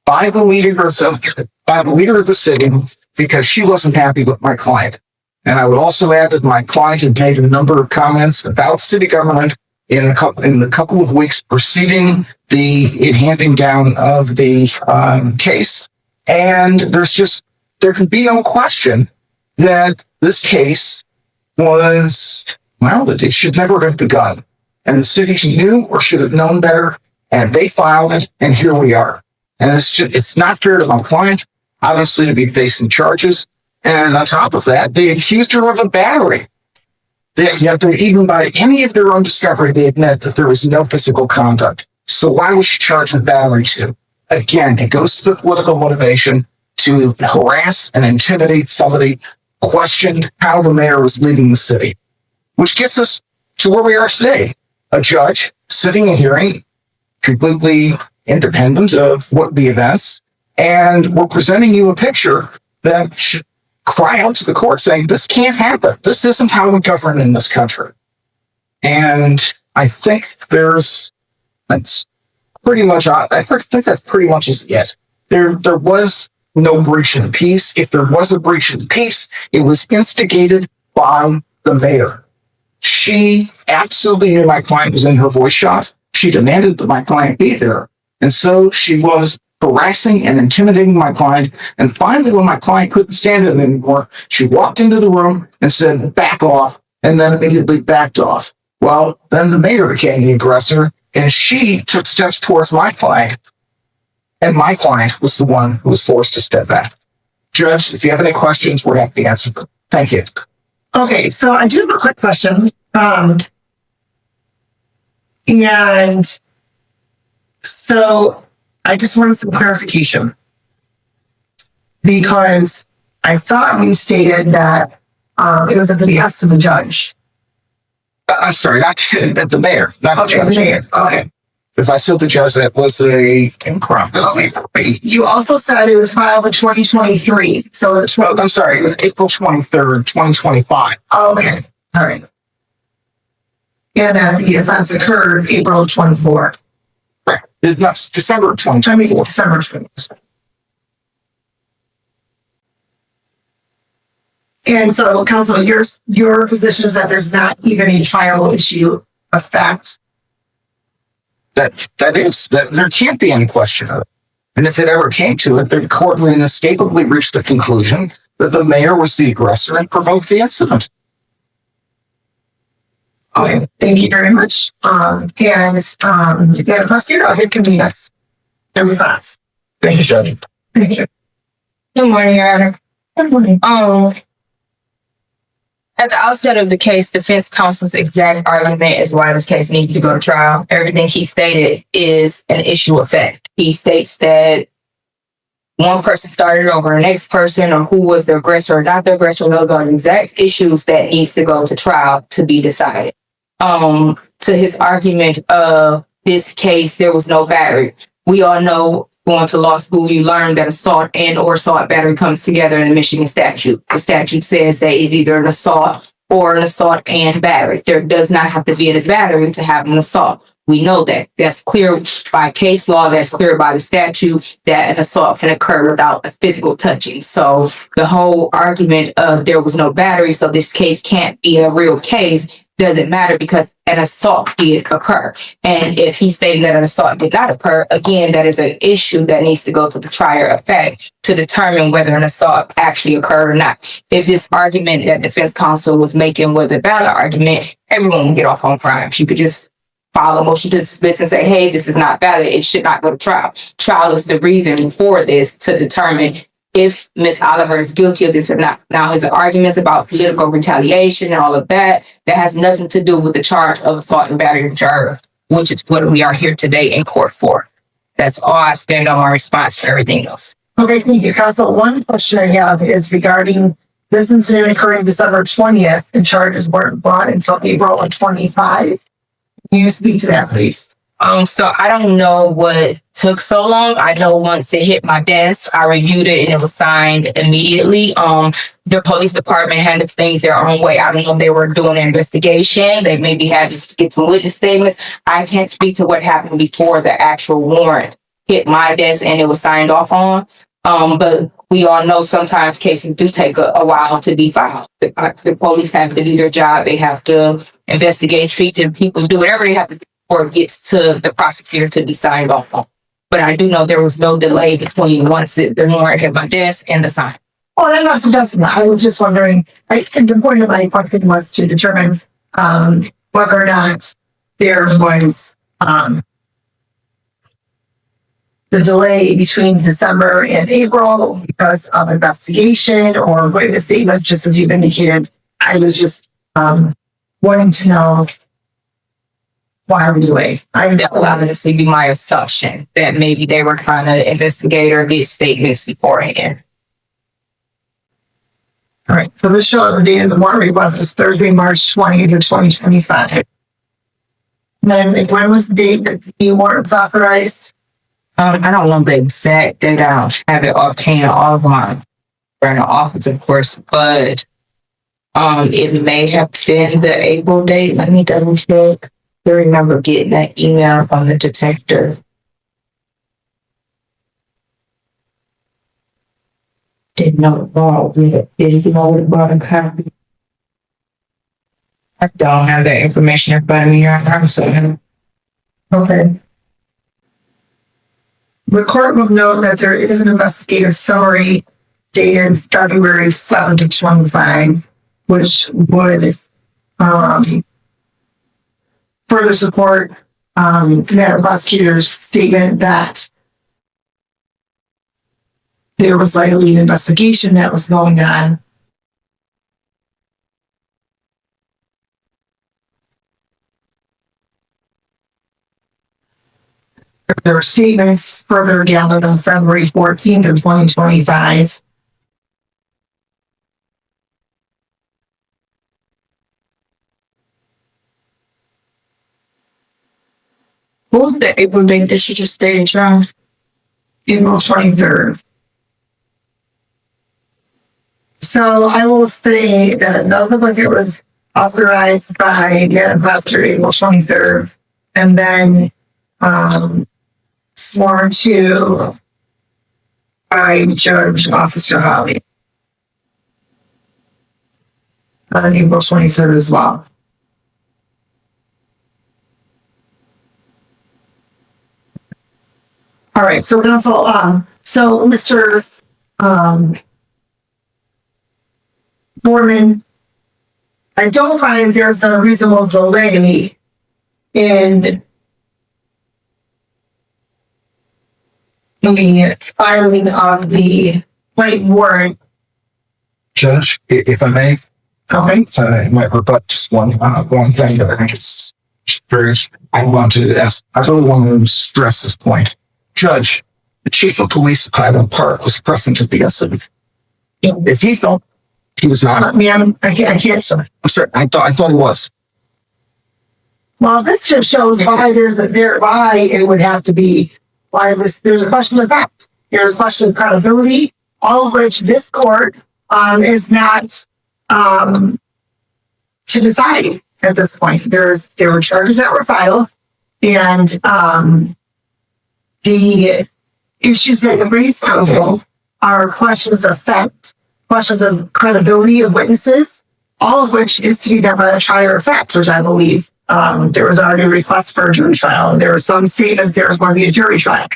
by the leader of the city, because she wasn't happy with my client. And I would also add that my client had made a number of comments about city government in the couple of weeks preceding the handing down of the case. And there can be no question that this case was well, that it should never have begun. And the city knew or should have known better, and they filed it, and here we are. And it's not fair to my client, obviously, to be facing charges. And on top of that, they accused her of a battery. Yet even by any of their own discovery, they admit that there was no physical conduct. So why was she charged with battery too? Again, it goes to the political motivation to harass and intimidate somebody, questioned how the mayor was leading the city, which gets us to where we are today. A judge sitting and hearing, completely independent of what the events, and we're presenting you a picture that should cry out to the court saying, this can't happen. This isn't how we govern in this country. And I think that's pretty much it. There was no breach of peace. If there was a breach of peace, it was instigated by the mayor. She absolutely knew my client was in her voice shot. She demanded that my client be there. And so she was harassing and intimidating my client. And finally, when my client couldn't stand it anymore, she walked into the room and said, back off, and then immediately backed off. Well, then the mayor became the aggressor, and she took steps towards my client. And my client was the one who was forced to step back. Judge, if you have any questions, we're happy to answer them. Thank you. Okay, so I do have a quick question. And so I just wanted some clarification because I thought you stated that it was at the behest of the judge. I'm sorry, not the mayor, not the judge. The mayor. Okay. If I said the judge, that was a improper. You also said it was filed in 2023. So it's I'm sorry, it was April 23rd, 2025. Okay. All right. And then the offense occurred April 24. Right. It's December 2024. December 24. And so, counsel, your position is that there's not even a trial issue of fact. That there can't be any question of it. And if it ever came to it, the court would inescapably reach the conclusion that the mayor was the aggressor and provoked the incident. Okay, thank you very much. The prosecutor, I think, can be next. Every thoughts. Thank you, Judge. Thank you. Good morning, Your Honor. Good morning. At the outset of the case, defense counsel's exact argument is why this case needs to go to trial. Everything he stated is an issue of fact. He states that one person started over the next person, or who was the aggressor or not the aggressor. Those are the exact issues that needs to go to trial to be decided. To his argument of this case, there was no battery. We all know, going to law school, you learn that assault and or assault battery comes together in the Michigan statute. The statute says that it's either an assault or an assault and battery. There does not have to be a battery to have an assault. We know that. That's clear by case law. That's clear by the statute that an assault can occur without a physical touching. So the whole argument of there was no battery, so this case can't be a real case, doesn't matter because an assault did occur. And if he's stating that an assault did not occur, again, that is an issue that needs to go to the trier of fact to determine whether an assault actually occurred or not. If this argument that defense counsel was making was a valid argument, everyone would get off on crimes. You could just file a motion to dismiss and say, hey, this is not valid. It should not go to trial. Trial is the reason for this to determine if Ms. Oliver is guilty of this or not. Now, his arguments about political retaliation and all of that, that has nothing to do with the charge of assault and battery of juror, which is what we are here today in court for. That's all. I stand on my response for everything else. Okay, thank you, counsel. One question I have is regarding this incident occurring December 20th and charges weren't brought until April of 25. Can you speak to that, please? So I don't know what took so long. I know once it hit my desk, I reviewed it and it was signed immediately. The police department had to think their own way. I don't know if they were doing an investigation. They maybe had to get some witness statements. I can't speak to what happened before the actual warrant hit my desk and it was signed off on. But we all know sometimes cases do take a while to be filed. The police has to do their job. They have to investigate, speak to people, do whatever they have to do before it gets to the prosecutor to be signed off on. But I do know there was no delay between once the warrant hit my desk and the sign. Oh, I'm not suggesting that. I was just wondering, the point of my question was to determine whether or not there was, the delay between December and April because of investigation or witness statements, just as you've indicated. I was just, wanting to know why the delay. That would obviously be my assumption that maybe they were trying to investigate or get statements beforehand. All right, so this shows the date of the warrant request is Thursday, March 20th of 2025. Then when was the date that the warrant was authorized? I don't know the exact date. I don't have it offhand all of my brand office, of course, but it may have been the April date. Let me double check. I remember getting that email from the detective. Didn't know about it. Didn't know about a copy. I don't have that information in front of me. I'm sorry. Okay. The court will note that there is an investigative summary dated February 7th of 25, which would further support the prosecutor's statement that there was likely an investigation that was going on. There were statements further gathered on February 14th of 2025. What was the April date that she just stated, Charles? April 23rd. So I will say that it does look like it was authorized by the prosecutor April 23rd, and then sworn to by Judge Officer Holly on April 23rd as well. All right, so counsel, so Mr. Borman, I don't find there's a reasonable delay in the filing of the late warrant. Judge, if I may, Okay. I might rebut just one thing that I think it's very, I really want to stress this point. Judge, the chief of police of Highland Park was present at the incident. If he felt he was not, I can't. I'm sorry, I thought he was. Well, this just shows why why it would have to be, there's a question of fact. There's a question of credibility, all of which this court is not to decide at this point. There were charges that were filed, and the issues that you raised, counsel, are questions of fact, questions of credibility of witnesses, all of which is to be done by the trier of fact, which I believe there was already a request for a jury trial, and there was some statement there was going to be a jury trial.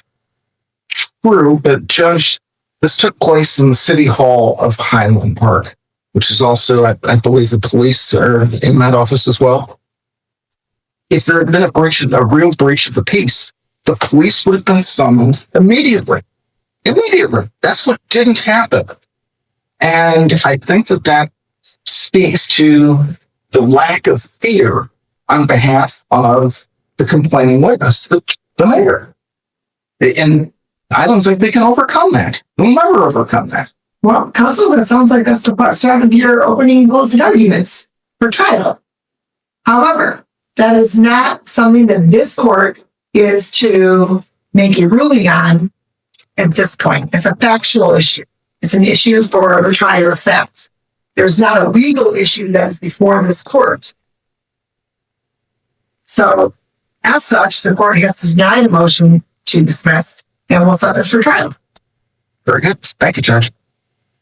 True, but Judge, this took place in the City Hall of Highland Park, which is also, I believe the police are in that office as well. If there had been a real breach of the peace, the police would have been summoned immediately. Immediately. That's what didn't happen. And I think that speaks to the lack of fear on behalf of the complaining witness, the mayor. And I don't think they can overcome that. They'll never overcome that. Well, counsel, that sounds like that's the start of your opening and closing arguments for trial. However, that is not something that this court is to make a ruling on at this point. It's a factual issue. It's an issue for the trier of fact. There's not a legal issue that is before this court. So, as such, the court has to deny the motion to dismiss, and we'll set this for trial. Very good. Thank you, Judge.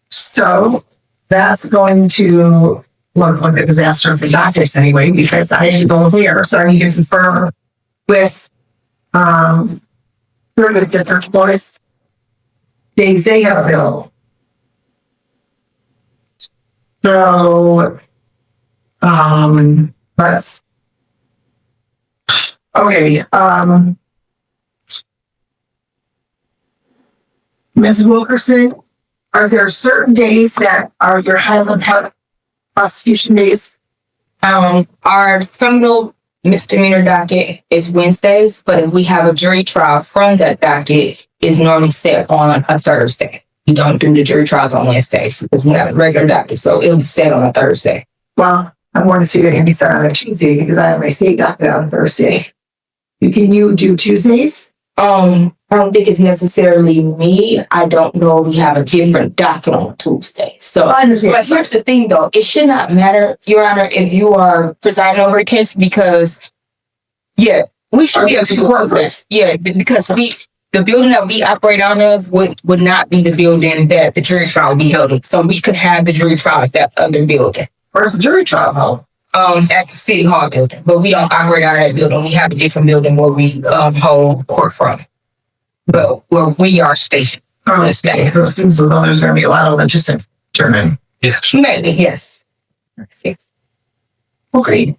So, that's going to look like a disaster for the dockets anyway, because I didn't go here, so I need to confirm with the district boys. They have a bill. So, But okay, Ms. Wilkerson, are there certain days that are your Highland Park prosecution days? Our criminal misdemeanor docket is Wednesdays, but if we have a jury trial from that docket, is normally set on a Thursday. We don't do the jury trials on Wednesdays because we have a regular docket, so it'll be set on a Thursday. Well, I'm going to see that Andy started on a Tuesday because I have my state docket on Thursday. Can you do Tuesdays? I don't think it's necessarily me. I don't know. We have a different docket on Tuesday. So I understand. But here's the thing though. It should not matter, Your Honor, if you are presiding over a case because we should be able to do this. Yeah, because the building that we operate out of would not be the building that the jury trial will be held in. So we could have the jury trial at that other building. Where's the jury trial held? At the City Hall building, but we don't operate out of that building. We have a different building where we hold court from. But where we are stationed. So there's going to be a lot of interesting turning. Yes. Maybe, yes. Okay.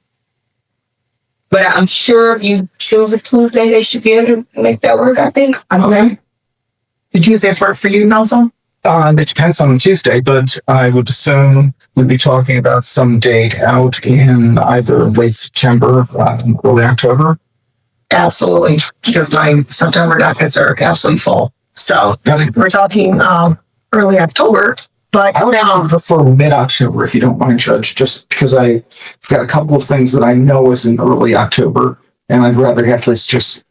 But I'm sure if you choose a Tuesday, they should be able to make that work, I think. Okay. Did Tuesdays work for you, Nelson? It depends on Tuesday, but I would assume we'd be talking about some date out in either late September, early October. Absolutely, because my September dockets are absolutely full. So we're talking early October, but I would actually prefer mid-October if you don't mind, Judge, just because I've got a couple of things that I know is in early October, and I'd rather have this just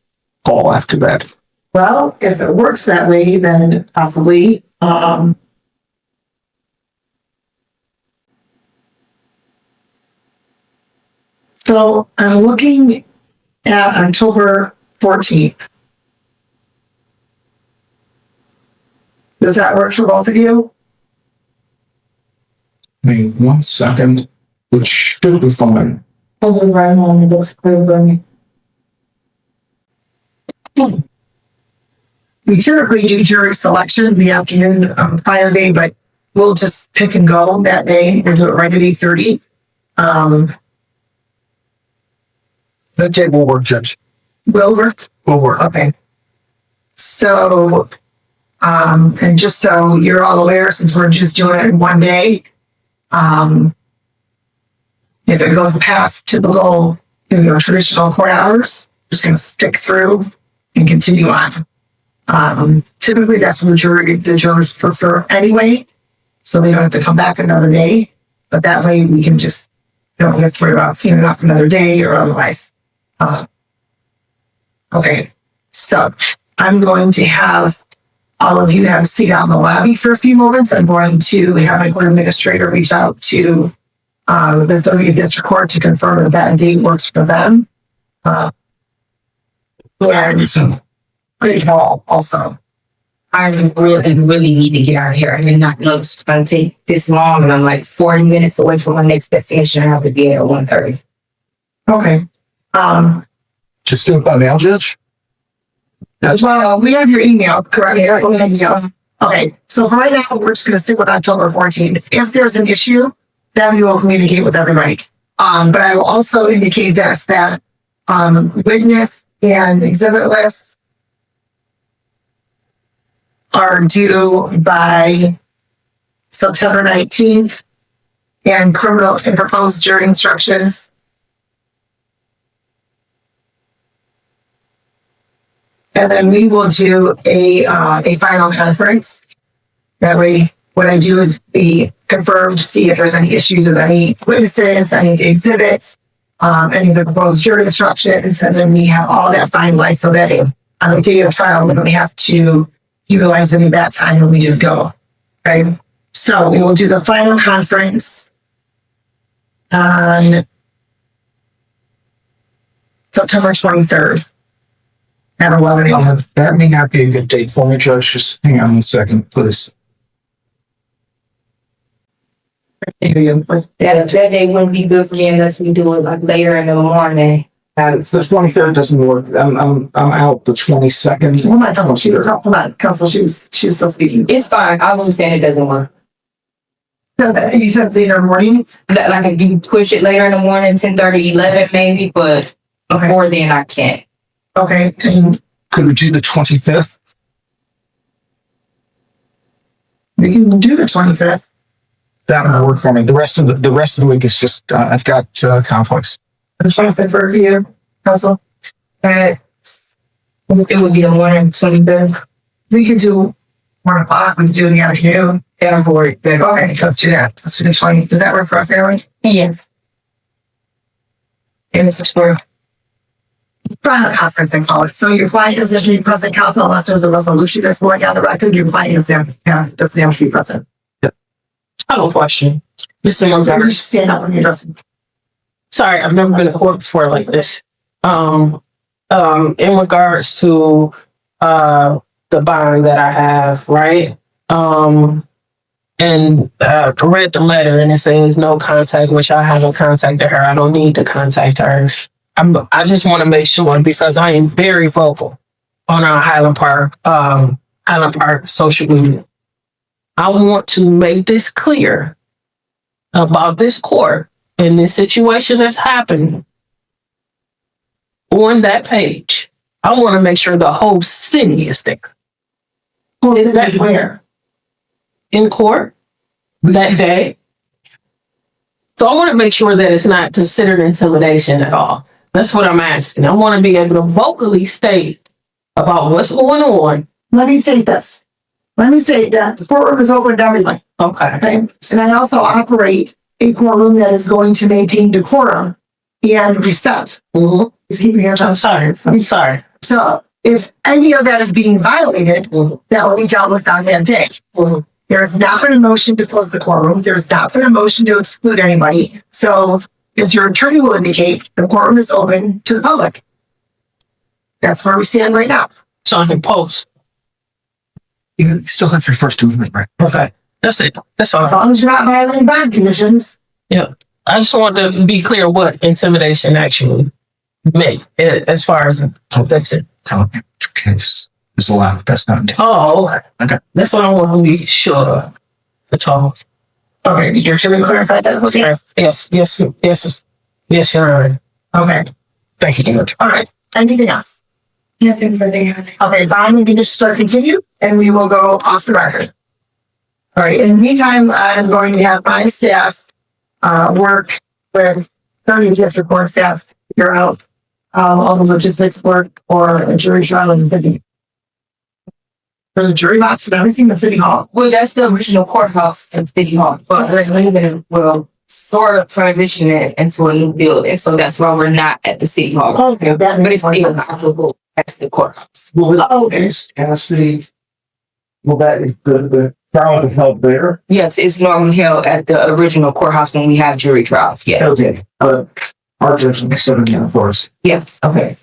fall after that. well, if it works that way, then possibly. So I'm looking at October 14th. Does that work for both of you? Give me 1 second, which should be fine. Hold it right on, it looks clear for me. We typically do jury selection the afternoon prior day, but we'll just pick and go that day. We'll do it right at 8:30. That day will work, Judge. Will work? Will work. Okay. So, and just so you're all aware, since we're just doing it in one day, if it goes past typical, traditional court hours, just going to stick through and continue on. Typically that's what the jurors prefer anyway, so they don't have to come back another day, but that way we can just, don't have to worry about cleaning off another day or otherwise. Okay, so I'm going to have all of you have a seat out in the lobby for a few moments. I'm going to have my court administrator reach out to the district court to confirm that that date works for them. And good call also. I really need to get out of here. I did not know this was going to take this long, and I'm like 40 minutes away from my next destination. I have to be at 1:30. Okay. Just do it by mail, Judge? Well, we have your email, correct? Okay, so for right now, we're just going to stick with October 14th. If there's an issue, then we will communicate with everybody. But I will also indicate that witness and exhibit lists are due by September 19th, and criminal and proposed jury instructions and then we will do a final conference. That way, what I do is be confirmed to see if there's any issues with any witnesses, any of the exhibits, any of the proposed jury instructions, and then we have all that finalized so that on the day of trial, we don't have to utilize any of that time and we just go. Okay, so we will do the final conference on September 23rd. At 11 a.m. That may not be a good date for me, Judge. Just hang on 1 second, please. That day wouldn't be good for me unless we do it like later in the morning. So the 23rd doesn't work. I'm out the 22nd. Hold on, Council. Hold on, Council. She was still speaking. It's fine. I was saying it doesn't work. So that you said later morning. That like I can push it later in the morning, 10:30, 11 maybe, but before then I can't. Okay. Could we do the 25th? We can do the 25th. That would work for me. The rest of the week is just I've got conflicts. The 25th work for you, Council? It would be the morning, 23rd. We could do 1 o'clock. We could do it in the afternoon. Yeah, boy. Okay, let's do that. Let's do the 20. Does that work for us, Aaron? Yes. And it's just for Front of the conference and call it. So your client doesn't be present, council, unless there's a resolution that's going down the record. Your client is there. Yeah, doesn't have to be present. I have a question. Mr. Montgomery. Stand up when you're dressing. Sorry, I've never been to court before like this. In regards to the bond that I have, right? And read the letter and it says no contact, which I haven't contacted her. I don't need to contact her. I just want to make sure because I am very vocal on our Highland Park social media. I want to make this clear about this court and this situation that's happened on that page. I want to make sure the whole city is there. Is that where? In court that day. So I want to make sure that it's not considered intimidation at all. That's what I'm asking. I want to be able to vocally state about what's going on. Let me say this. Let me say that the courtroom is open to everyone. Okay. And I also operate a courtroom that is going to maintain decorum and respect. Mm-hmm. I'm sorry. So if any of that is being violated, that will be dealt with on that day. There has not been a motion to close the courtroom. There's not been a motion to exclude anybody. So as your attorney will indicate, the courtroom is open to the public. That's where we stand right now. So I can post. You still have your first movement, right? Okay. That's it. That's all. As long as you're not violating bond conditions. Yeah. I just want to be clear what intimidation actually meant as far as that's it. Tell me your case is allowed. That's not it. Oh, okay. That's what I want to be sure of. That's all. Okay. Did your attorney clarify that? Okay. Yes, Your Honor. Okay. Thank you, George. All right. Anything else? nothing further, Your Honor. Okay, bond and conditions are continued, and we will go off the record. All right, in the meantime, I'm going to have my staff work with 30 district court staff to figure out all the logistics work or a jury trial in the city. For the jury box and everything, the city hall. Well, that's the original courthouse in City Hall, but we'll sort of transition it into a new building, so that's why we're not at the City Hall. Okay, that but makes it's more still sense. comparable as the courthouse. Okay. Will the trial be held there? Yes, it's normally held at the original courthouse when we have jury trials. Yes. Okay. Our judgment is 17 for us. Yes. Okay.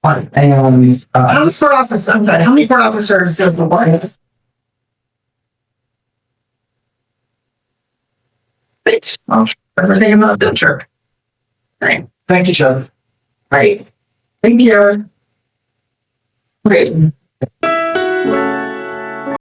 And How many court officers? I'm good. How many court officers does the board have? Everything about the church. Right. thank you, Judge. Right. Thank you. Okay.